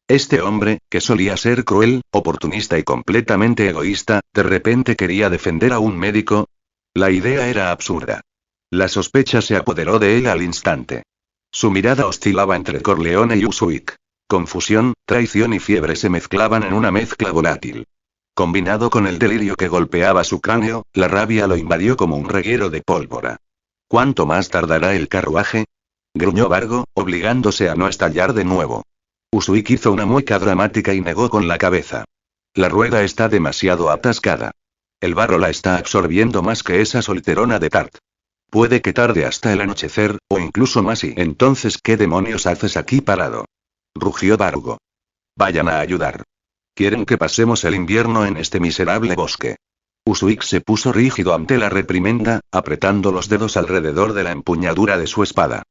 Este hombre, que solía ser cruel, oportunista y completamente egoísta, de repente quería defender a un médico. La idea era absurda. La sospecha se apoderó de él al instante. Su mirada oscilaba entre Corleone y Usuik. Confusión, traición y fiebre se mezclaban en una mezcla volátil. Combinado con el delirio que golpeaba su cráneo, la rabia lo invadió como un reguero de pólvora. ¿Cuánto más tardará el carruaje? Gruñó Vargo, obligándose a no estallar de nuevo. Usuik hizo una mueca dramática y negó con la cabeza. La rueda está demasiado atascada. El barro la está absorbiendo más que esa solterona de Tart. Puede que tarde hasta el anochecer, o incluso más y entonces ¿qué demonios haces aquí parado? Rugió Vargo. Vayan a ayudar. Quieren que pasemos el invierno en este miserable bosque. Usuik se puso rígido ante la reprimenda, apretando los dedos alrededor de la empuñadura de su espada.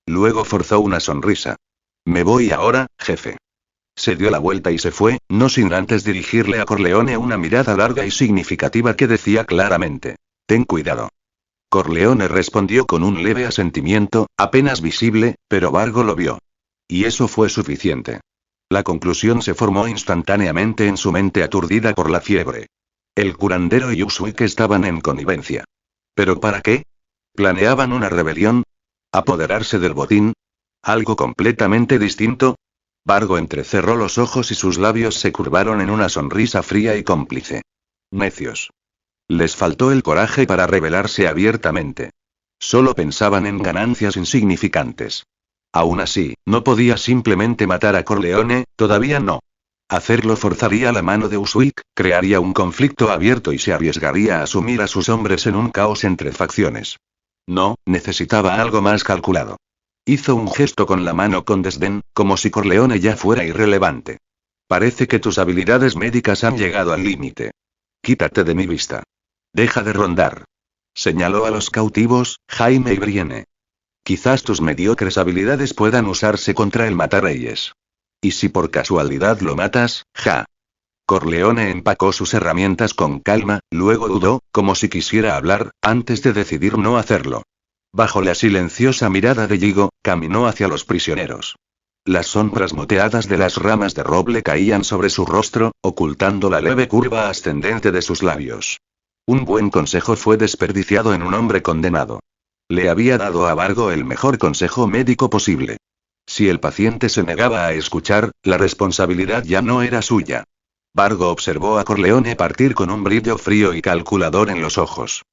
Luego forzó una sonrisa. Me voy ahora, jefe. Se dio la vuelta y se fue, no sin antes dirigirle a Corleone una mirada larga y significativa que decía claramente: ten cuidado. Corleone respondió con un leve asentimiento, apenas visible, pero Vargo lo vio. Y eso fue suficiente. La conclusión se formó instantáneamente en su mente aturdida por la fiebre. El curandero y Usuik estaban en connivencia. ¿Pero para qué? ¿Planeaban una rebelión? ¿Apoderarse del botín? ¿Algo completamente distinto? Vargo entrecerró los ojos y sus labios se curvaron en una sonrisa fría y cómplice. Necios. Les faltó el coraje para rebelarse abiertamente. Solo pensaban en ganancias insignificantes. Aún así, no podía simplemente matar a Corleone, todavía no. Hacerlo forzaría la mano de Usuik, crearía un conflicto abierto y se arriesgaría a sumir a sus hombres en un caos entre facciones. No, necesitaba algo más calculado. Hizo un gesto con la mano con desdén, como si Corleone ya fuera irrelevante. Parece que tus habilidades médicas han llegado al límite. Quítate de mi vista. Deja de rondar. Señaló a los cautivos, Jaime y Brienne. Quizás tus mediocres habilidades puedan usarse contra el matarreyes. ¿Y si por casualidad lo matas, ja? Corleone empacó sus herramientas con calma, luego dudó, como si quisiera hablar, antes de decidir no hacerlo. Bajo la silenciosa mirada de Yigo, caminó hacia los prisioneros. Las sombras moteadas de las ramas de roble caían sobre su rostro, ocultando la leve curva ascendente de sus labios. Un buen consejo fue desperdiciado en un hombre condenado. Le había dado a Vargo el mejor consejo médico posible. Si el paciente se negaba a escuchar, la responsabilidad ya no era suya. Vargo observó a Corleone partir con un brillo frío y calculador en los ojos.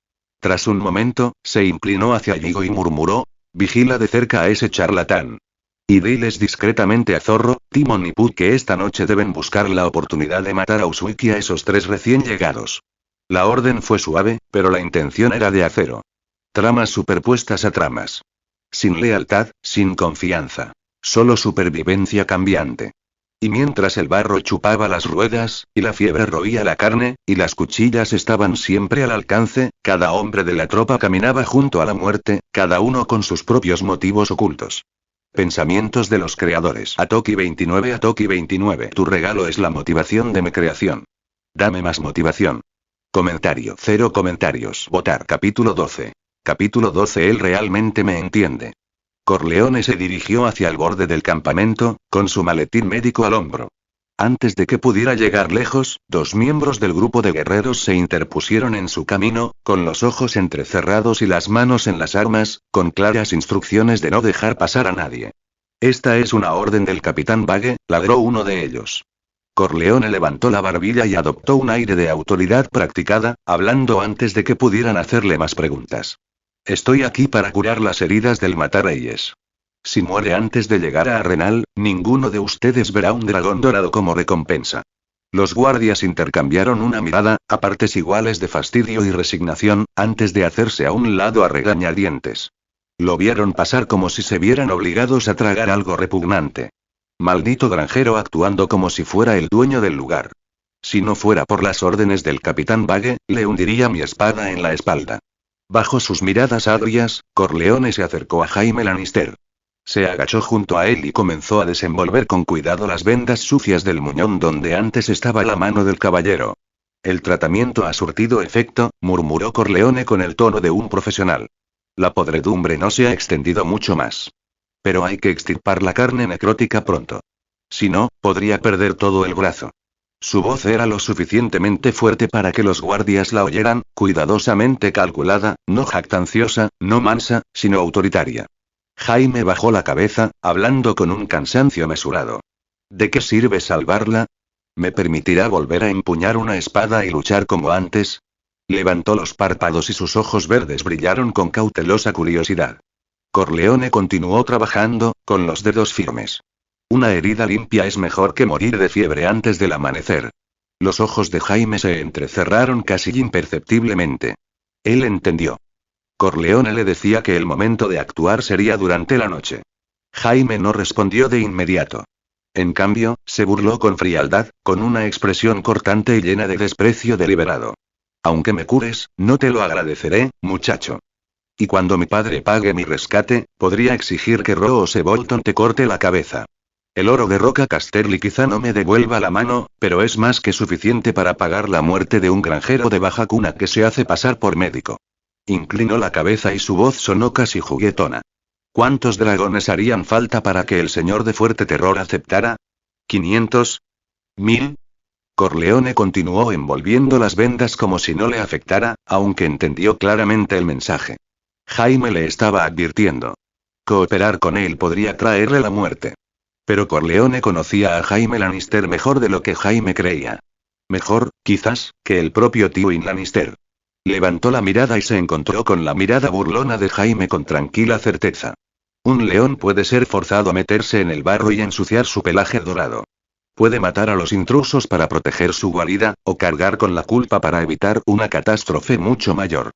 Tras un momento, se inclinó hacia Yigo y murmuró: «Vigila de cerca a ese charlatán. Y diles discretamente a Zorro, Timon y Puck que esta noche deben buscar la oportunidad de matar a Usuik y a esos 3 recién llegados». La orden fue suave, pero la intención era de acero. Tramas superpuestas a tramas. Sin lealtad, sin confianza. Solo supervivencia cambiante. Y mientras el barro chupaba las ruedas, y la fiebre roía la carne, y las cuchillas estaban siempre al alcance, cada hombre de la tropa caminaba junto a la muerte, cada uno con sus propios motivos ocultos. Pensamientos de los creadores. Atoki 29. Tu regalo es la motivación de mi creación. Dame más motivación. Comentario. 0 comentarios. Votar. Capítulo 12. Capítulo 12. Él realmente me entiende. Corleone se dirigió hacia el borde del campamento, con su maletín médico al hombro. Antes de que pudiera llegar lejos, 2 miembros del grupo de guerreros se interpusieron en su camino, con los ojos entrecerrados y las manos en las armas, con claras instrucciones de no dejar pasar a nadie. «Esta es una orden del capitán Bage», ladró uno de ellos. Corleone levantó la barbilla y adoptó un aire de autoridad practicada, hablando antes de que pudieran hacerle más preguntas. «Estoy aquí para curar las heridas del Matarreyes. Si muere antes de llegar a Arenal, ninguno de ustedes verá un dragón dorado como recompensa». Los guardias intercambiaron una mirada, a partes iguales de fastidio y resignación, antes de hacerse a un lado a regañadientes. Lo vieron pasar como si se vieran obligados a tragar algo repugnante. Maldito granjero actuando como si fuera el dueño del lugar. Si no fuera por las órdenes del capitán Bage, le hundiría mi espada en la espalda. Bajo sus miradas agrias, Corleone se acercó a Jaime Lannister. Se agachó junto a él y comenzó a desenvolver con cuidado las vendas sucias del muñón donde antes estaba la mano del caballero. «El tratamiento ha surtido efecto», murmuró Corleone con el tono de un profesional. «La podredumbre no se ha extendido mucho más. Pero hay que extirpar la carne necrótica pronto. Si no, podría perder todo el brazo». Su voz era lo suficientemente fuerte para que los guardias la oyeran, cuidadosamente calculada, no jactanciosa, no mansa, sino autoritaria. Jaime bajó la cabeza, hablando con un cansancio mesurado. «¿De qué sirve salvarla? ¿Me permitirá volver a empuñar una espada y luchar como antes?» Levantó los párpados y sus ojos verdes brillaron con cautelosa curiosidad. Corleone continuó trabajando, con los dedos firmes. «Una herida limpia es mejor que morir de fiebre antes del amanecer». Los ojos de Jaime se entrecerraron casi imperceptiblemente. Él entendió. Corleone le decía que el momento de actuar sería durante la noche. Jaime no respondió de inmediato. En cambio, se burló con frialdad, con una expresión cortante y llena de desprecio deliberado. «Aunque me cures, no te lo agradeceré, muchacho. Y cuando mi padre pague mi rescate, podría exigir que Roose Bolton te corte la cabeza. El oro de Roca Casterly quizá no me devuelva la mano, pero es más que suficiente para pagar la muerte de un granjero de baja cuna que se hace pasar por médico». Inclinó la cabeza y su voz sonó casi juguetona. «¿Cuántos dragones harían falta para que el señor de Fuerte Terror aceptara? ¿500? ¿1000? Corleone continuó envolviendo las vendas como si no le afectara, aunque entendió claramente el mensaje. Jaime le estaba advirtiendo. Cooperar con él podría traerle la muerte. Pero Corleone conocía a Jaime Lannister mejor de lo que Jaime creía. Mejor, quizás, que el propio Tywin Lannister. Levantó la mirada y se encontró con la mirada burlona de Jaime con tranquila certeza. Un león puede ser forzado a meterse en el barro y ensuciar su pelaje dorado. Puede matar a los intrusos para proteger su guarida, o cargar con la culpa para evitar una catástrofe mucho mayor.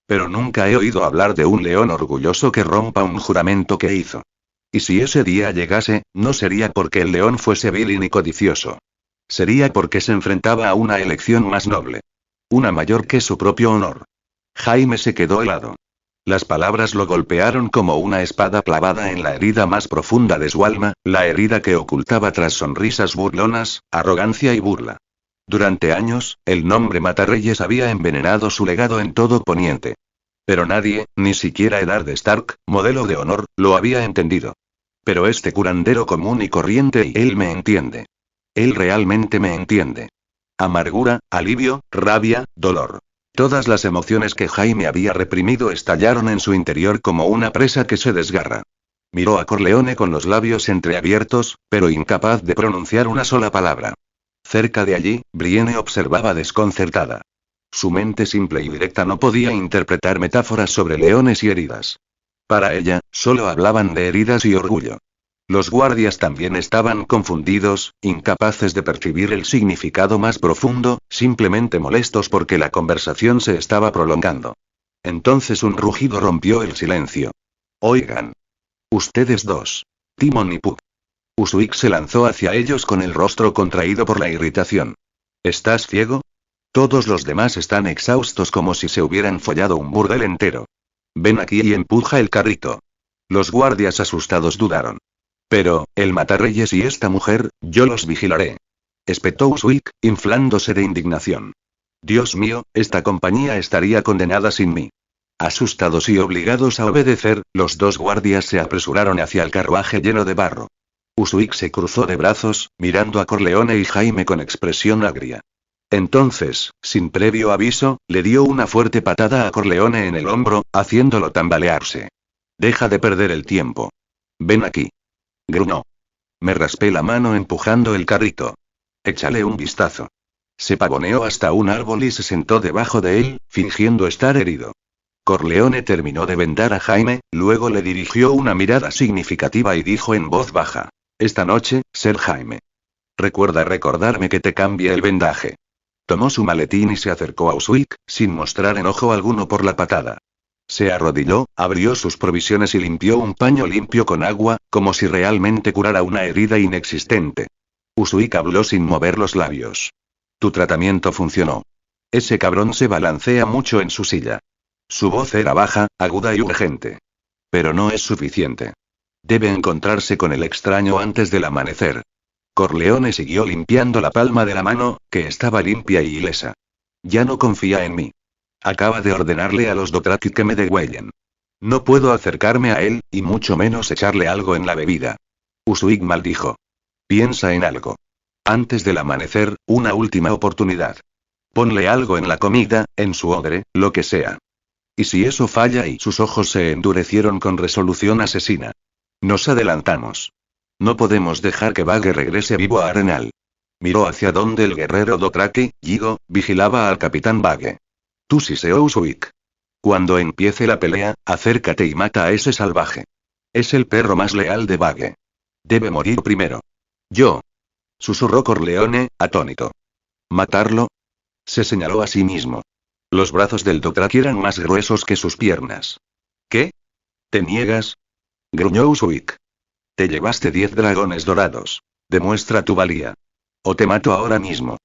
Pero nunca he oído hablar de un león orgulloso que rompa un juramento que hizo. Y si ese día llegase, no sería porque el león fuese vil ni codicioso. Sería porque se enfrentaba a una elección más noble. Una mayor que su propio honor. Jaime se quedó helado. Las palabras lo golpearon como una espada clavada en la herida más profunda de su alma, la herida que ocultaba tras sonrisas burlonas, arrogancia y burla. Durante años, el nombre Matarreyes había envenenado su legado en todo Poniente. Pero nadie, ni siquiera Eddard Stark, modelo de honor, lo había entendido. Pero este curandero común y corriente y él me entiende. Él realmente me entiende. Amargura, alivio, rabia, dolor. Todas las emociones que Jaime había reprimido estallaron en su interior como una presa que se desgarra. Miró a Corleone con los labios entreabiertos, pero incapaz de pronunciar una sola palabra. Cerca de allí, Brienne observaba desconcertada. Su mente simple y directa no podía interpretar metáforas sobre leones y heridas. Para ella, solo hablaban de heridas y orgullo. Los guardias también estaban confundidos, incapaces de percibir el significado más profundo, simplemente molestos porque la conversación se estaba prolongando. Entonces un rugido rompió el silencio. Oigan. Ustedes dos. Timon y Puck. Usuik se lanzó hacia ellos con el rostro contraído por la irritación. ¿Estás ciego? Todos los demás están exhaustos como si se hubieran follado un burdel entero. Ven aquí y empuja el carrito. Los guardias asustados dudaron. Pero, el Matarreyes y esta mujer, yo los vigilaré. Espetó Usuik, inflándose de indignación. Dios mío, esta compañía estaría condenada sin mí. Asustados y obligados a obedecer, los dos guardias se apresuraron hacia el carruaje lleno de barro. Usuik se cruzó de brazos, mirando a Corleone y Jaime con expresión agria. Entonces, sin previo aviso, le dio una fuerte patada a Corleone en el hombro, haciéndolo tambalearse. Deja de perder el tiempo. Ven aquí. Gruñó. Me raspé la mano empujando el carrito. Échale un vistazo. Se pavoneó hasta un árbol y se sentó debajo de él, fingiendo estar herido. Corleone terminó de vendar a Jaime, luego le dirigió una mirada significativa y dijo en voz baja. Esta noche, Ser Jaime. Recuerda recordarme que te cambie el vendaje. Tomó su maletín y se acercó a Usuik, sin mostrar enojo alguno por la patada. Se arrodilló, abrió sus provisiones y limpió un paño limpio con agua, como si realmente curara una herida inexistente. Usuik habló sin mover los labios. Tu tratamiento funcionó. Ese cabrón se balancea mucho en su silla. Su voz era baja, aguda y urgente. Pero no es suficiente. Debe encontrarse con el extraño antes del amanecer. Corleone siguió limpiando la palma de la mano, que estaba limpia y ilesa. Ya no confía en mí. Acaba de ordenarle a los Dothraki que me degüellen. No puedo acercarme a él, y mucho menos echarle algo en la bebida. Usuik maldijo. Piensa en algo. Antes del amanecer, una última oportunidad. Ponle algo en la comida, en su odre, lo que sea. ¿Y si eso falla? Y sus ojos se endurecieron con resolución asesina. Nos adelantamos. No podemos dejar que Bagge regrese vivo a Arenal. Miró hacia donde el guerrero Dothraki, Yigo, vigilaba al capitán Bagge. Tú siseó Usuik. Cuando empiece la pelea, acércate y mata a ese salvaje. Es el perro más leal de Bagge. Debe morir primero. Yo. Susurró Corleone, atónito. ¿Matarlo? Se señaló a sí mismo. Los brazos del Dothraki eran más gruesos que sus piernas. ¿Qué? ¿Te niegas? Gruñó Usuik. Te llevaste 10 dragones dorados. Demuestra tu valía. O te mato ahora mismo.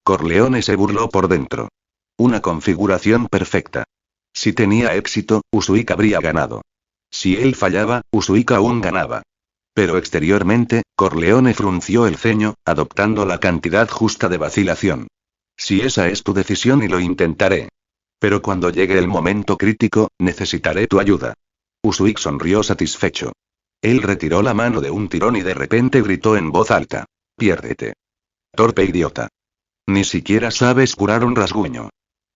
Corleone se burló por dentro. Una configuración perfecta. Si tenía éxito, Usuik habría ganado. Si él fallaba, Usuik aún ganaba. Pero exteriormente, Corleone frunció el ceño, adoptando la cantidad justa de vacilación. Si esa es tu decisión y lo intentaré. Pero cuando llegue el momento crítico, necesitaré tu ayuda. Usuik sonrió satisfecho. Él retiró la mano de un tirón y de repente gritó en voz alta. Piérdete. Torpe idiota. Ni siquiera sabes curar un rasguño.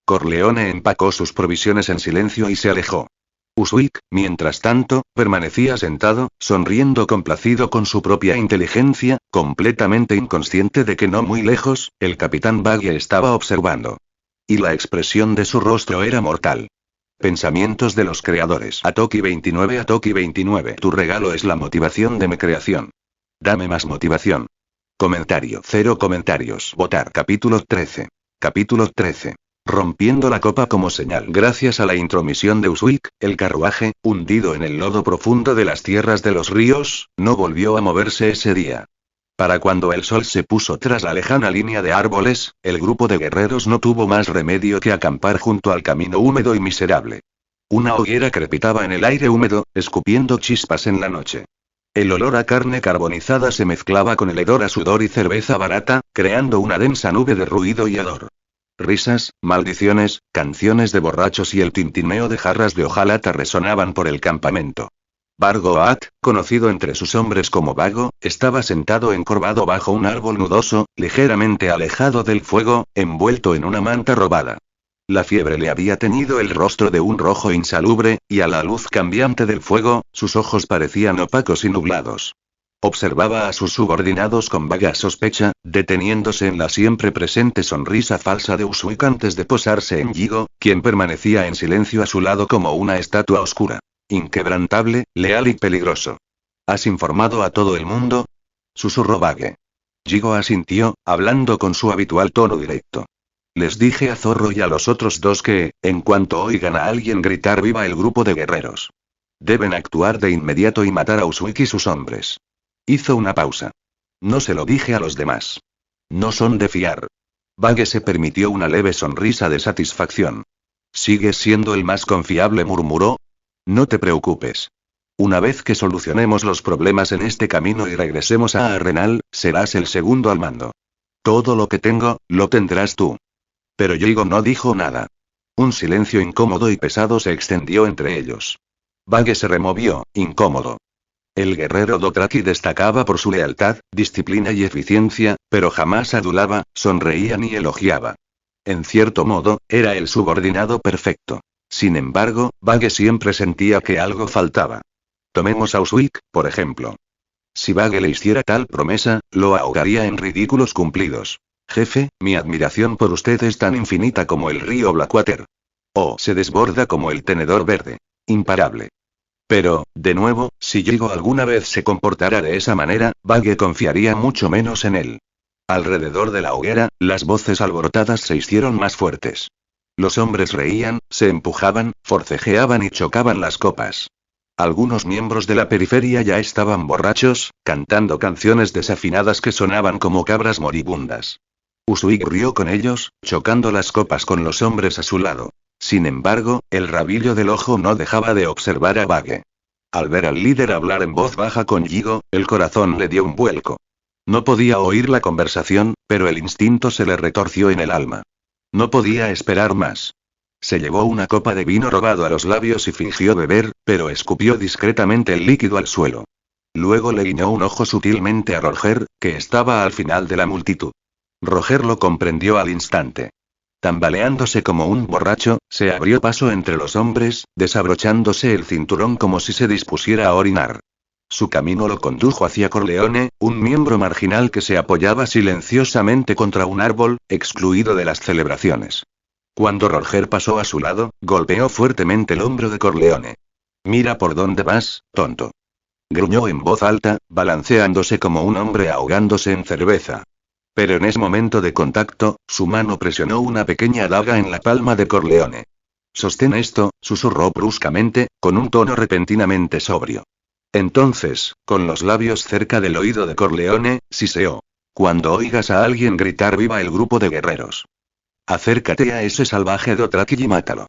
Corleone empacó sus provisiones en silencio y se alejó. Usuik, mientras tanto, permanecía sentado, sonriendo complacido con su propia inteligencia, completamente inconsciente de que no muy lejos, el capitán Bagge estaba observando. Y la expresión de su rostro era mortal. Pensamientos de los creadores. Atoki 29. Atoki 29. Tu regalo es la motivación de mi creación. Dame más motivación. Comentario. 0 comentarios. Votar. Capítulo 13. Capítulo 13. Rompiendo la copa como señal. Gracias a la intromisión de Usuik, el carruaje, hundido en el lodo profundo de las tierras de los ríos, no volvió a moverse ese día. Para cuando el sol se puso tras la lejana línea de árboles, el grupo de guerreros no tuvo más remedio que acampar junto al camino húmedo y miserable. Una hoguera crepitaba en el aire húmedo, escupiendo chispas en la noche. El olor a carne carbonizada se mezclaba con el hedor a sudor y cerveza barata, creando una densa nube de ruido y hedor. Risas, maldiciones, canciones de borrachos y el tintineo de jarras de hojalata resonaban por el campamento. Bargoat, conocido entre sus hombres como Vago, estaba sentado encorvado bajo un árbol nudoso, ligeramente alejado del fuego, envuelto en una manta robada. La fiebre le había teñido el rostro de un rojo insalubre, y a la luz cambiante del fuego, sus ojos parecían opacos y nublados. Observaba a sus subordinados con vaga sospecha, deteniéndose en la siempre presente sonrisa falsa de Usuik antes de posarse en Yigo, quien permanecía en silencio a su lado como una estatua oscura. Inquebrantable, leal y peligroso. ¿Has informado a todo el mundo? Susurró Bage. Yigo asintió, hablando con su habitual tono directo. Les dije a Zorro y a los otros dos que, en cuanto oigan a alguien gritar viva el grupo de guerreros, deben actuar de inmediato y matar a Usuik y sus hombres. Hizo una pausa. No se lo dije a los demás. No son de fiar. Bage se permitió una leve sonrisa de satisfacción. Sigues siendo el más confiable, murmuró. No te preocupes. Una vez que solucionemos los problemas en este camino y regresemos a Arenal, serás el segundo al mando. Todo lo que tengo, lo tendrás tú. Pero Yigo no dijo nada. Un silencio incómodo y pesado se extendió entre ellos. Bage se removió, incómodo. El guerrero Dothraki destacaba por su lealtad, disciplina y eficiencia, pero jamás adulaba, sonreía ni elogiaba. En cierto modo, era el subordinado perfecto. Sin embargo, Bage siempre sentía que algo faltaba. Tomemos a Usuik, por ejemplo. Si Bage le hiciera tal promesa, lo ahogaría en ridículos cumplidos. Jefe, mi admiración por usted es tan infinita como el río Blackwater. O se desborda como el tenedor verde. Imparable. Pero, de nuevo, si Yigo alguna vez se comportara de esa manera, Bage confiaría mucho menos en él. Alrededor de la hoguera, las voces alborotadas se hicieron más fuertes. Los hombres reían, se empujaban, forcejeaban y chocaban las copas. Algunos miembros de la periferia ya estaban borrachos, cantando canciones desafinadas que sonaban como cabras moribundas. Usuik rió con ellos, chocando las copas con los hombres a su lado. Sin embargo, el rabillo del ojo no dejaba de observar a Bage. Al ver al líder hablar en voz baja con Yigo, el corazón le dio un vuelco. No podía oír la conversación, pero el instinto se le retorció en el alma. No podía esperar más. Se llevó una copa de vino robado a los labios y fingió beber, pero escupió discretamente el líquido al suelo. Luego le guiñó un ojo sutilmente a Roger, que estaba al final de la multitud. Roger lo comprendió al instante. Tambaleándose como un borracho, se abrió paso entre los hombres, desabrochándose el cinturón como si se dispusiera a orinar. Su camino lo condujo hacia Corleone, un miembro marginal que se apoyaba silenciosamente contra un árbol, excluido de las celebraciones. Cuando Roger pasó a su lado, golpeó fuertemente el hombro de Corleone. «Mira por dónde vas, tonto», gruñó en voz alta, balanceándose como un hombre ahogándose en cerveza. Pero en ese momento de contacto, su mano presionó una pequeña daga en la palma de Corleone. «Sostén esto», susurró bruscamente, con un tono repentinamente sobrio. Entonces, con los labios cerca del oído de Corleone, siseó. «Cuando oigas a alguien gritar viva el grupo de guerreros, acércate a ese salvaje Dothraki y mátalo».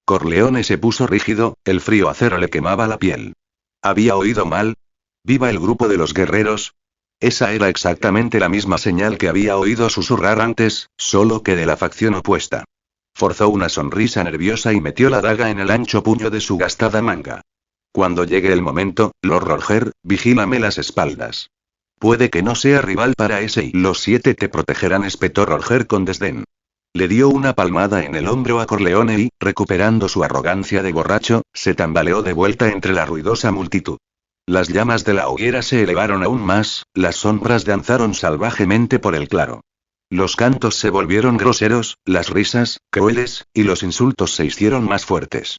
Corleone se puso rígido, el frío acero le quemaba la piel. ¿Había oído mal? ¿Viva el grupo de los guerreros? Esa era exactamente la misma señal que había oído susurrar antes, solo que de la facción opuesta. Forzó una sonrisa nerviosa y metió la daga en el ancho puño de su gastada manga. «Cuando llegue el momento, Lord Roger, vigílame las espaldas. Puede que no sea rival para ese y los 7 te protegerán», espetó Roger con desdén. Le dio una palmada en el hombro a Corleone y, recuperando su arrogancia de borracho, se tambaleó de vuelta entre la ruidosa multitud. Las llamas de la hoguera se elevaron aún más, las sombras danzaron salvajemente por el claro. Los cantos se volvieron groseros, las risas, crueles, y los insultos se hicieron más fuertes.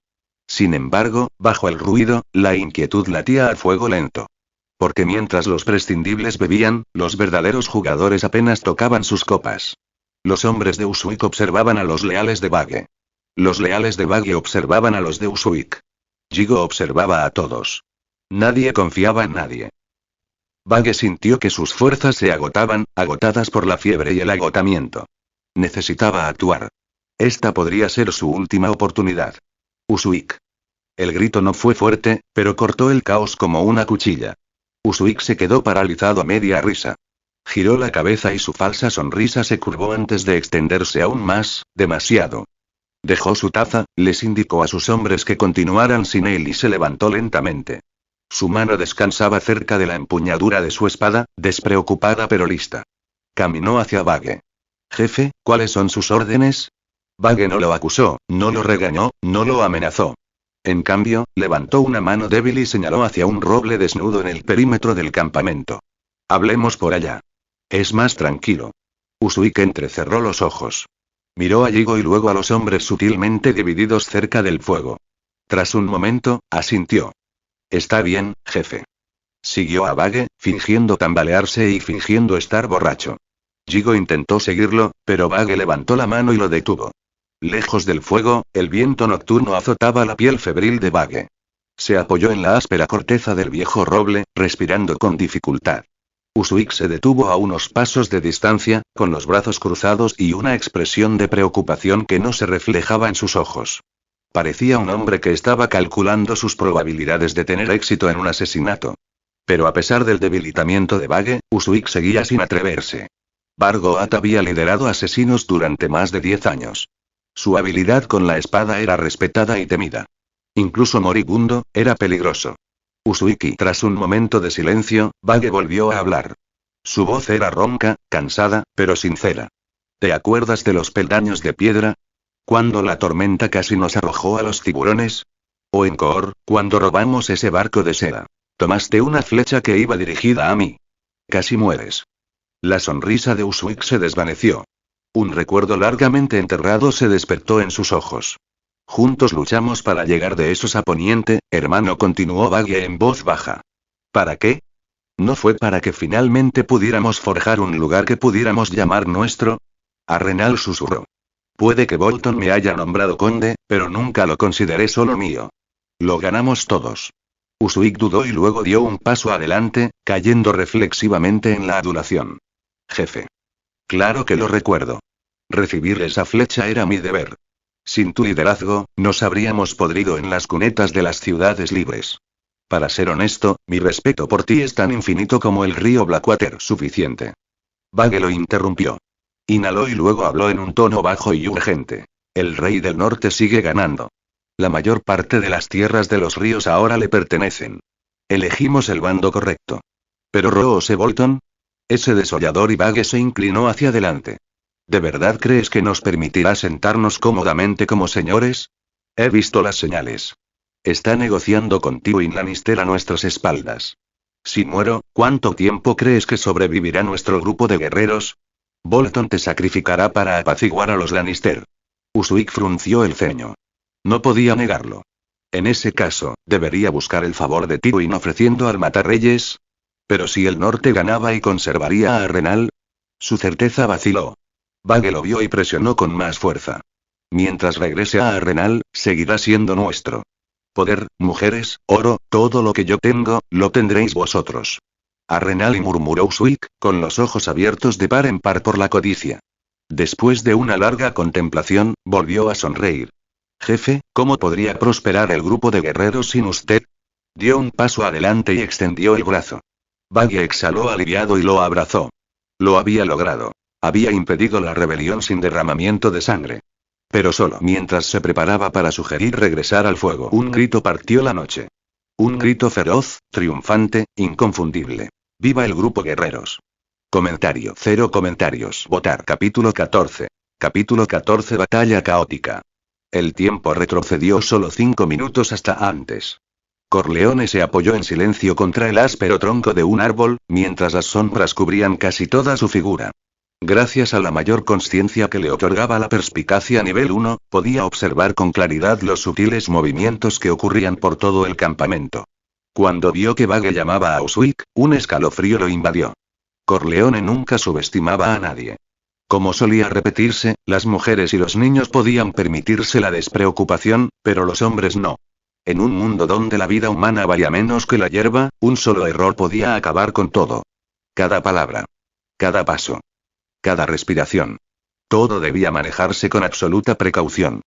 Sin embargo, bajo el ruido, la inquietud latía a fuego lento. Porque mientras los prescindibles bebían, los verdaderos jugadores apenas tocaban sus copas. Los hombres de Usuik observaban a los leales de Bage. Los leales de Bage observaban a los de Usuik. Yigo observaba a todos. Nadie confiaba en nadie. Bage sintió que sus fuerzas se agotaban, agotadas por la fiebre y el agotamiento. Necesitaba actuar. Esta podría ser su última oportunidad. Usuik. El grito no fue fuerte, pero cortó el caos como una cuchilla. Usuik se quedó paralizado a media risa. Giró la cabeza y su falsa sonrisa se curvó antes de extenderse aún más, demasiado. Dejó su taza, les indicó a sus hombres que continuaran sin él y se levantó lentamente. Su mano descansaba cerca de la empuñadura de su espada, despreocupada pero lista. Caminó hacia Bage. Jefe, ¿cuáles son sus órdenes? Bage no lo acusó, no lo regañó, no lo amenazó. En cambio, levantó una mano débil y señaló hacia un roble desnudo en el perímetro del campamento. Hablemos por allá. Es más tranquilo. Usuik entrecerró los ojos. Miró a Yigo y luego a los hombres sutilmente divididos cerca del fuego. Tras un momento, asintió. Está bien, jefe. Siguió a Bage, fingiendo tambalearse y fingiendo estar borracho. Yigo intentó seguirlo, pero Bage levantó la mano y lo detuvo. Lejos del fuego, el viento nocturno azotaba la piel febril de Bage. Se apoyó en la áspera corteza del viejo roble, respirando con dificultad. Usuik se detuvo a unos pasos de distancia, con los brazos cruzados y una expresión de preocupación que no se reflejaba en sus ojos. Parecía un hombre que estaba calculando sus probabilidades de tener éxito en un asesinato. Pero a pesar del debilitamiento de Bage, Usuik seguía sin atreverse. Bargoat había liderado asesinos durante más de 10 años. Su habilidad con la espada era respetada y temida. Incluso moribundo, era peligroso. Usuiki. Tras un momento de silencio, Bage volvió a hablar. Su voz era ronca, cansada, pero sincera. ¿Te acuerdas de los peldaños de piedra? ¿Cuando la tormenta casi nos arrojó a los tiburones? ¿O en Koor, cuando robamos ese barco de seda? Tomaste una flecha que iba dirigida a mí. Casi mueres. La sonrisa de Usuik se desvaneció. Un recuerdo largamente enterrado se despertó en sus ojos. Juntos luchamos para llegar de esos a Poniente, hermano, continuó Bage en voz baja. ¿Para qué? ¿No fue para que finalmente pudiéramos forjar un lugar que pudiéramos llamar nuestro? Arenal susurró. Puede que Bolton me haya nombrado conde, pero nunca lo consideré solo mío. Lo ganamos todos. Usuik dudó y luego dio un paso adelante, cayendo reflexivamente en la adulación. Jefe. Claro que lo recuerdo. Recibir esa flecha era mi deber. Sin tu liderazgo, nos habríamos podrido en las cunetas de las ciudades libres. Para ser honesto, mi respeto por ti es tan infinito como el río Blackwater. Suficiente. Bage lo interrumpió. Inhaló y luego habló en un tono bajo y urgente. El rey del norte sigue ganando. La mayor parte de las tierras de los ríos ahora le pertenecen. Elegimos el bando correcto. ¿Pero Roose Bolton? Ese desollador. Y Bage se inclinó hacia adelante. ¿De verdad crees que nos permitirá sentarnos cómodamente como señores? He visto las señales. Está negociando con Tywin Lannister a nuestras espaldas. Si muero, ¿cuánto tiempo crees que sobrevivirá nuestro grupo de guerreros? Bolton te sacrificará para apaciguar a los Lannister. Usuik frunció el ceño. No podía negarlo. En ese caso, ¿debería buscar el favor de Tywin ofreciendo al matarreyes? Pero si el norte ganaba y conservaría a Arenal. Su certeza vaciló. Bage lo vio y presionó con más fuerza. Mientras regrese a Arenal, seguirá siendo nuestro. Poder, mujeres, oro, todo lo que yo tengo, lo tendréis vosotros. Arenal, y murmuró Usuik, con los ojos abiertos de par en par por la codicia. Después de una larga contemplación, volvió a sonreír. Jefe, ¿cómo podría prosperar el grupo de guerreros sin usted? Dio un paso adelante y extendió el brazo. Bage exhaló aliviado y lo abrazó. Lo había logrado. Había impedido la rebelión sin derramamiento de sangre. Pero solo mientras se preparaba para sugerir regresar al fuego, un grito partió la noche. Un grito feroz, triunfante, inconfundible. ¡Viva el grupo guerreros! Comentario. 0 comentarios. Votar. Capítulo 14. Capítulo 14. Batalla caótica. El tiempo retrocedió solo 5 minutos hasta antes. Corleone se apoyó en silencio contra el áspero tronco de un árbol, mientras las sombras cubrían casi toda su figura. Gracias a la mayor consciencia que le otorgaba la perspicacia nivel 1, podía observar con claridad los sutiles movimientos que ocurrían por todo el campamento. Cuando vio que Bage llamaba a Usuik, un escalofrío lo invadió. Corleone nunca subestimaba a nadie. Como solía repetirse, las mujeres y los niños podían permitirse la despreocupación, pero los hombres no. En un mundo donde la vida humana valía menos que la hierba, un solo error podía acabar con todo. Cada palabra. Cada paso. Cada respiración. Todo debía manejarse con absoluta precaución.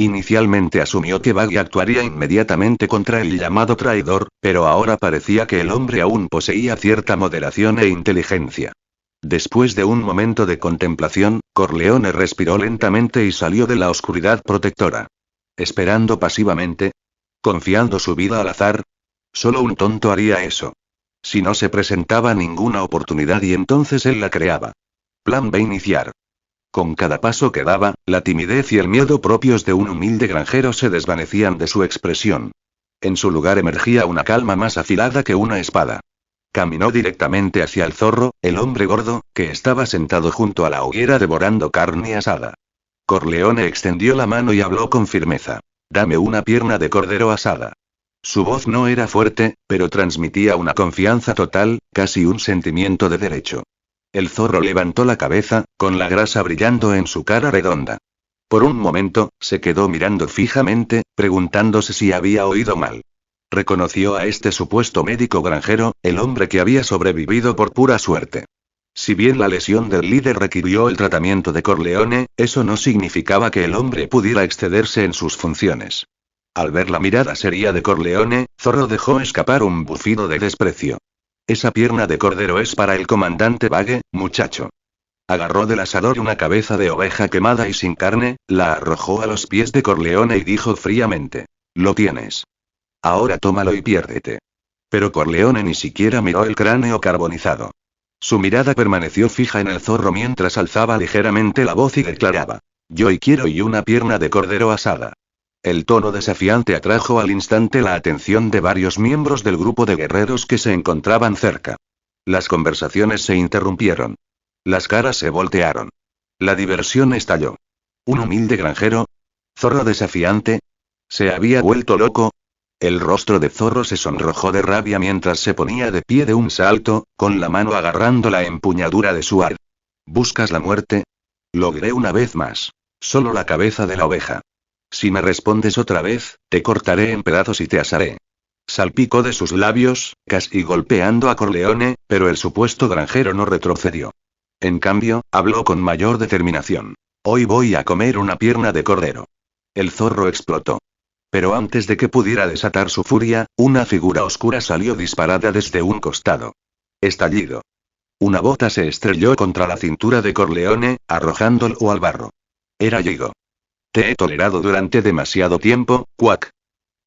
Inicialmente asumió que Baggy actuaría inmediatamente contra el llamado traidor, pero ahora parecía que el hombre aún poseía cierta moderación e inteligencia. Después de un momento de contemplación, Corleone respiró lentamente y salió de la oscuridad protectora. Esperando pasivamente. Confiando su vida al azar. Solo un tonto haría eso. Si no se presentaba ninguna oportunidad y entonces él la creaba. Plan B: iniciar. Con cada paso que daba, la timidez y el miedo propios de un humilde granjero se desvanecían de su expresión. En su lugar emergía una calma más afilada que una espada. Caminó directamente hacia el zorro, el hombre gordo, que estaba sentado junto a la hoguera devorando carne asada. Corleone extendió la mano y habló con firmeza. «Dame una pierna de cordero asada». Su voz no era fuerte, pero transmitía una confianza total, casi un sentimiento de derecho. El zorro levantó la cabeza, con la grasa brillando en su cara redonda. Por un momento, se quedó mirando fijamente, preguntándose si había oído mal. Reconoció a este supuesto médico granjero, el hombre que había sobrevivido por pura suerte. Si bien la lesión del líder requirió el tratamiento de Corleone, eso no significaba que el hombre pudiera excederse en sus funciones. Al ver la mirada seria de Corleone, Zorro dejó escapar un bufido de desprecio. «Esa pierna de cordero es para el comandante Bagge, muchacho». Agarró del asador una cabeza de oveja quemada y sin carne, la arrojó a los pies de Corleone y dijo fríamente: «Lo tienes. Ahora tómalo y piérdete». Pero Corleone ni siquiera miró el cráneo carbonizado. Su mirada permaneció fija en el zorro mientras alzaba ligeramente la voz y declaraba: «Yo quiero una pierna de cordero asada». El tono desafiante atrajo al instante la atención de varios miembros del grupo de guerreros que se encontraban cerca. Las conversaciones se interrumpieron. Las caras se voltearon. La diversión estalló. ¿Un humilde granjero? ¿Zorro desafiante? ¿Se había vuelto loco? El rostro de Zorro se sonrojó de rabia mientras se ponía de pie de un salto, con la mano agarrando la empuñadura de su ar. ¿Buscas la muerte? Logré una vez más. Solo la cabeza de la oveja. Si me respondes otra vez, te cortaré en pedazos y te asaré. Salpicó de sus labios, casi golpeando a Corleone, pero el supuesto granjero no retrocedió. En cambio, habló con mayor determinación. Hoy voy a comer una pierna de cordero. El zorro explotó. Pero antes de que pudiera desatar su furia, una figura oscura salió disparada desde un costado. Estallido. Una bota se estrelló contra la cintura de Corleone, arrojándolo al barro. Era Yigo. Te he tolerado durante demasiado tiempo, Quack.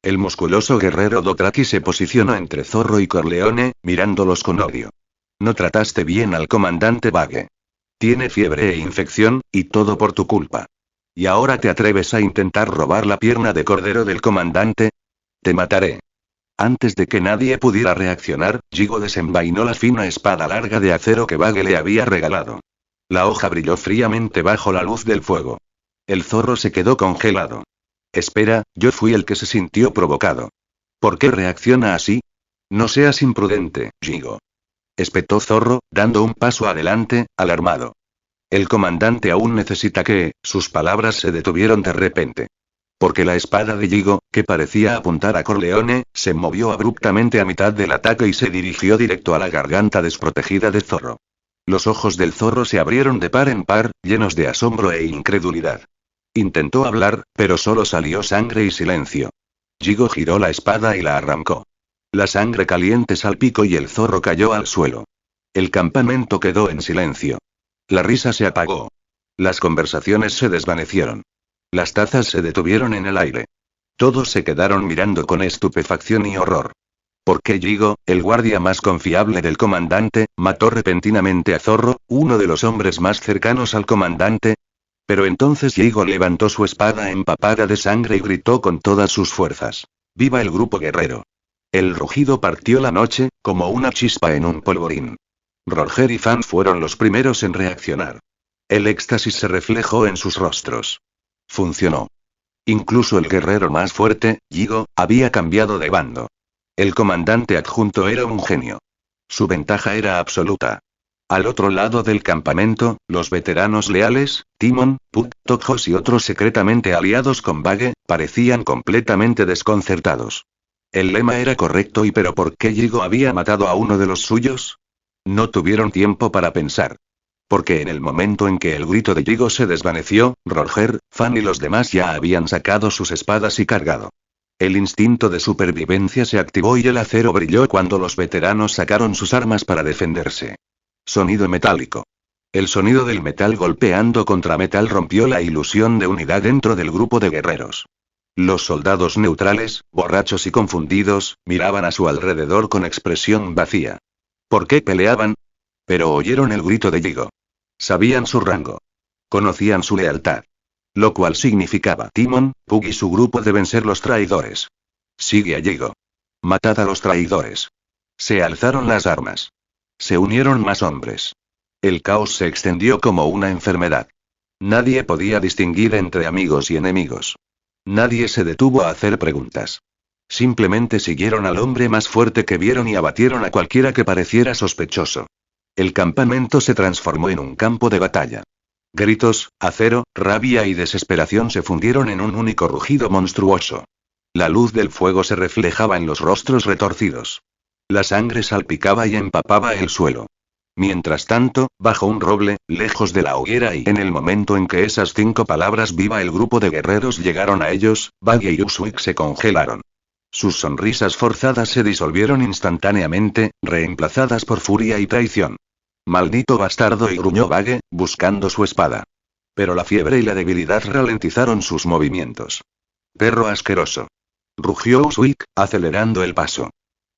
El musculoso guerrero Dothraki se posicionó entre Zorro y Corleone, mirándolos con odio. No trataste bien al comandante Bagge. Tiene fiebre e infección, y todo por tu culpa. ¿Y ahora te atreves a intentar robar la pierna de cordero del comandante? Te mataré. Antes de que nadie pudiera reaccionar, Yigo desenvainó la fina espada larga de acero que Bagge le había regalado. La hoja brilló fríamente bajo la luz del fuego. El zorro se quedó congelado. Espera, yo fui el que se sintió provocado. ¿Por qué reacciona así? No seas imprudente, Yigo. Espetó Zorro, dando un paso adelante, alarmado. El comandante aún necesita que. Sus palabras se detuvieron de repente. Porque la espada de Yigo, que parecía apuntar a Corleone, se movió abruptamente a mitad del ataque y se dirigió directo a la garganta desprotegida de Zorro. Los ojos del zorro se abrieron de par en par, llenos de asombro e incredulidad. Intentó hablar, pero solo salió sangre y silencio. Yigo giró la espada y la arrancó. La sangre caliente salpicó y el zorro cayó al suelo. El campamento quedó en silencio. La risa se apagó. Las conversaciones se desvanecieron. Las tazas se detuvieron en el aire. Todos se quedaron mirando con estupefacción y horror. ¿Por qué Yigo, el guardia más confiable del comandante, mató repentinamente a Zorro, uno de los hombres más cercanos al comandante? Pero entonces Yigo levantó su espada empapada de sangre y gritó con todas sus fuerzas. ¡Viva el grupo guerrero! El rugido partió la noche, como una chispa en un polvorín. Roger y Fan fueron los primeros en reaccionar. El éxtasis se reflejó en sus rostros. Funcionó. Incluso el guerrero más fuerte, Yigo, había cambiado de bando. El comandante adjunto era un genio. Su ventaja era absoluta. Al otro lado del campamento, los veteranos leales, Timon, Puck, Tojos y otros secretamente aliados con Bagge, parecían completamente desconcertados. El lema era correcto pero ¿por qué Yigo había matado a uno de los suyos? No tuvieron tiempo para pensar. Porque en el momento en que el grito de Yigo se desvaneció, Roger, Fan y los demás ya habían sacado sus espadas y cargado. El instinto de supervivencia se activó y el acero brilló cuando los veteranos sacaron sus armas para defenderse. Sonido metálico. El sonido del metal golpeando contra metal rompió la ilusión de unidad dentro del grupo de guerreros. Los soldados neutrales, borrachos y confundidos, miraban a su alrededor con expresión vacía. ¿Por qué peleaban? Pero oyeron el grito de Yigo. Sabían su rango. Conocían su lealtad. Lo cual significaba: Timon, Pug y su grupo deben ser los traidores. Sigue a Yigo. Matad a los traidores. Se alzaron las armas. Se unieron más hombres. El caos se extendió como una enfermedad. Nadie podía distinguir entre amigos y enemigos. Nadie se detuvo a hacer preguntas. Simplemente siguieron al hombre más fuerte que vieron y abatieron a cualquiera que pareciera sospechoso. El campamento se transformó en un campo de batalla. Gritos, acero, rabia y desesperación se fundieron en un único rugido monstruoso. La luz del fuego se reflejaba en los rostros retorcidos. La sangre salpicaba y empapaba el suelo. Mientras tanto, bajo un roble, lejos de la hoguera y en el momento en que esas 5 palabras viva el grupo de guerreros llegaron a ellos, Buggy y Uswick se congelaron. Sus sonrisas forzadas se disolvieron instantáneamente, reemplazadas por furia y traición. Maldito bastardo, y gruñó Buggy, buscando su espada. Pero la fiebre y la debilidad ralentizaron sus movimientos. Perro asqueroso. Rugió Uswick, acelerando el paso.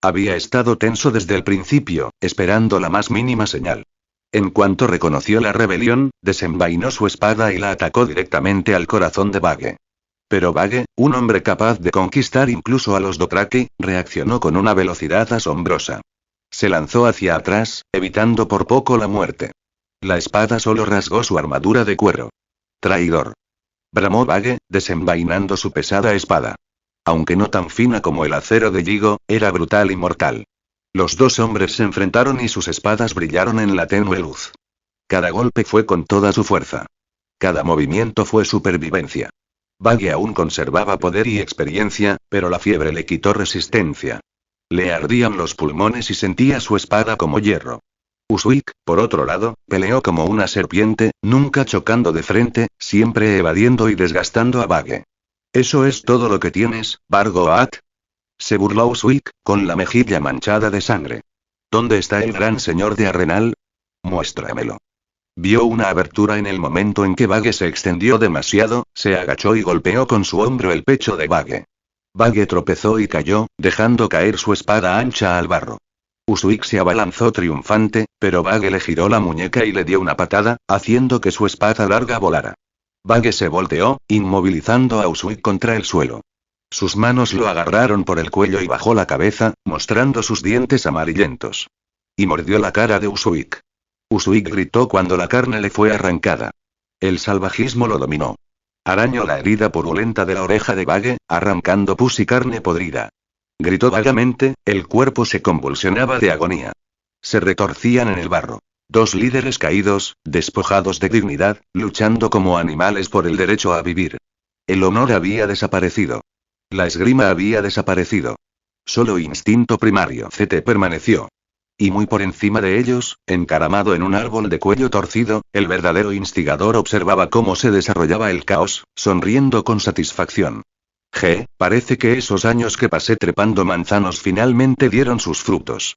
Había estado tenso desde el principio, esperando la más mínima señal. En cuanto reconoció la rebelión, desenvainó su espada y la atacó directamente al corazón de Buggy. Pero Buggy, un hombre capaz de conquistar incluso a los Dothraki, reaccionó con una velocidad asombrosa. Se lanzó hacia atrás, evitando por poco la muerte. La espada solo rasgó su armadura de cuero. Traidor. Bramó Buggy, desenvainando su pesada espada. Aunque no tan fina como el acero de Yigo, era brutal y mortal. Los 2 hombres se enfrentaron y sus espadas brillaron en la tenue luz. Cada golpe fue con toda su fuerza. Cada movimiento fue supervivencia. Buggy aún conservaba poder y experiencia, pero la fiebre le quitó resistencia. Le ardían los pulmones y sentía su espada como hierro. Uswick, por otro lado, peleó como una serpiente, nunca chocando de frente, siempre evadiendo y desgastando a Buggy. ¿Eso es todo lo que tienes, Bargoat? Se burló Uswick, con la mejilla manchada de sangre. ¿Dónde está el gran señor de Arrenal? Muéstramelo. Vio una abertura en el momento en que Buggy se extendió demasiado, se agachó y golpeó con su hombro el pecho de Buggy. Buggy tropezó y cayó, dejando caer su espada ancha al barro. Uswick se abalanzó triunfante, pero Buggy le giró la muñeca y le dio una patada, haciendo que su espada larga volara. Buggy se volteó, inmovilizando a Uswick contra el suelo. Sus manos lo agarraron por el cuello y bajó la cabeza, mostrando sus dientes amarillentos. Y mordió la cara de Uswick. Uswick gritó cuando la carne le fue arrancada. El salvajismo lo dominó. Arañó la herida purulenta de la oreja de Buggy, arrancando pus y carne podrida. Gritó vagamente, el cuerpo se convulsionaba de agonía. Se retorcían en el barro. 2 líderes caídos, despojados de dignidad, luchando como animales por el derecho a vivir. El honor había desaparecido. La esgrima había desaparecido. Solo instinto primario CT permaneció. Y muy por encima de ellos, encaramado en un árbol de cuello torcido, el verdadero instigador observaba cómo se desarrollaba el caos, sonriendo con satisfacción. Parece que esos años que pasé trepando manzanos finalmente dieron sus frutos.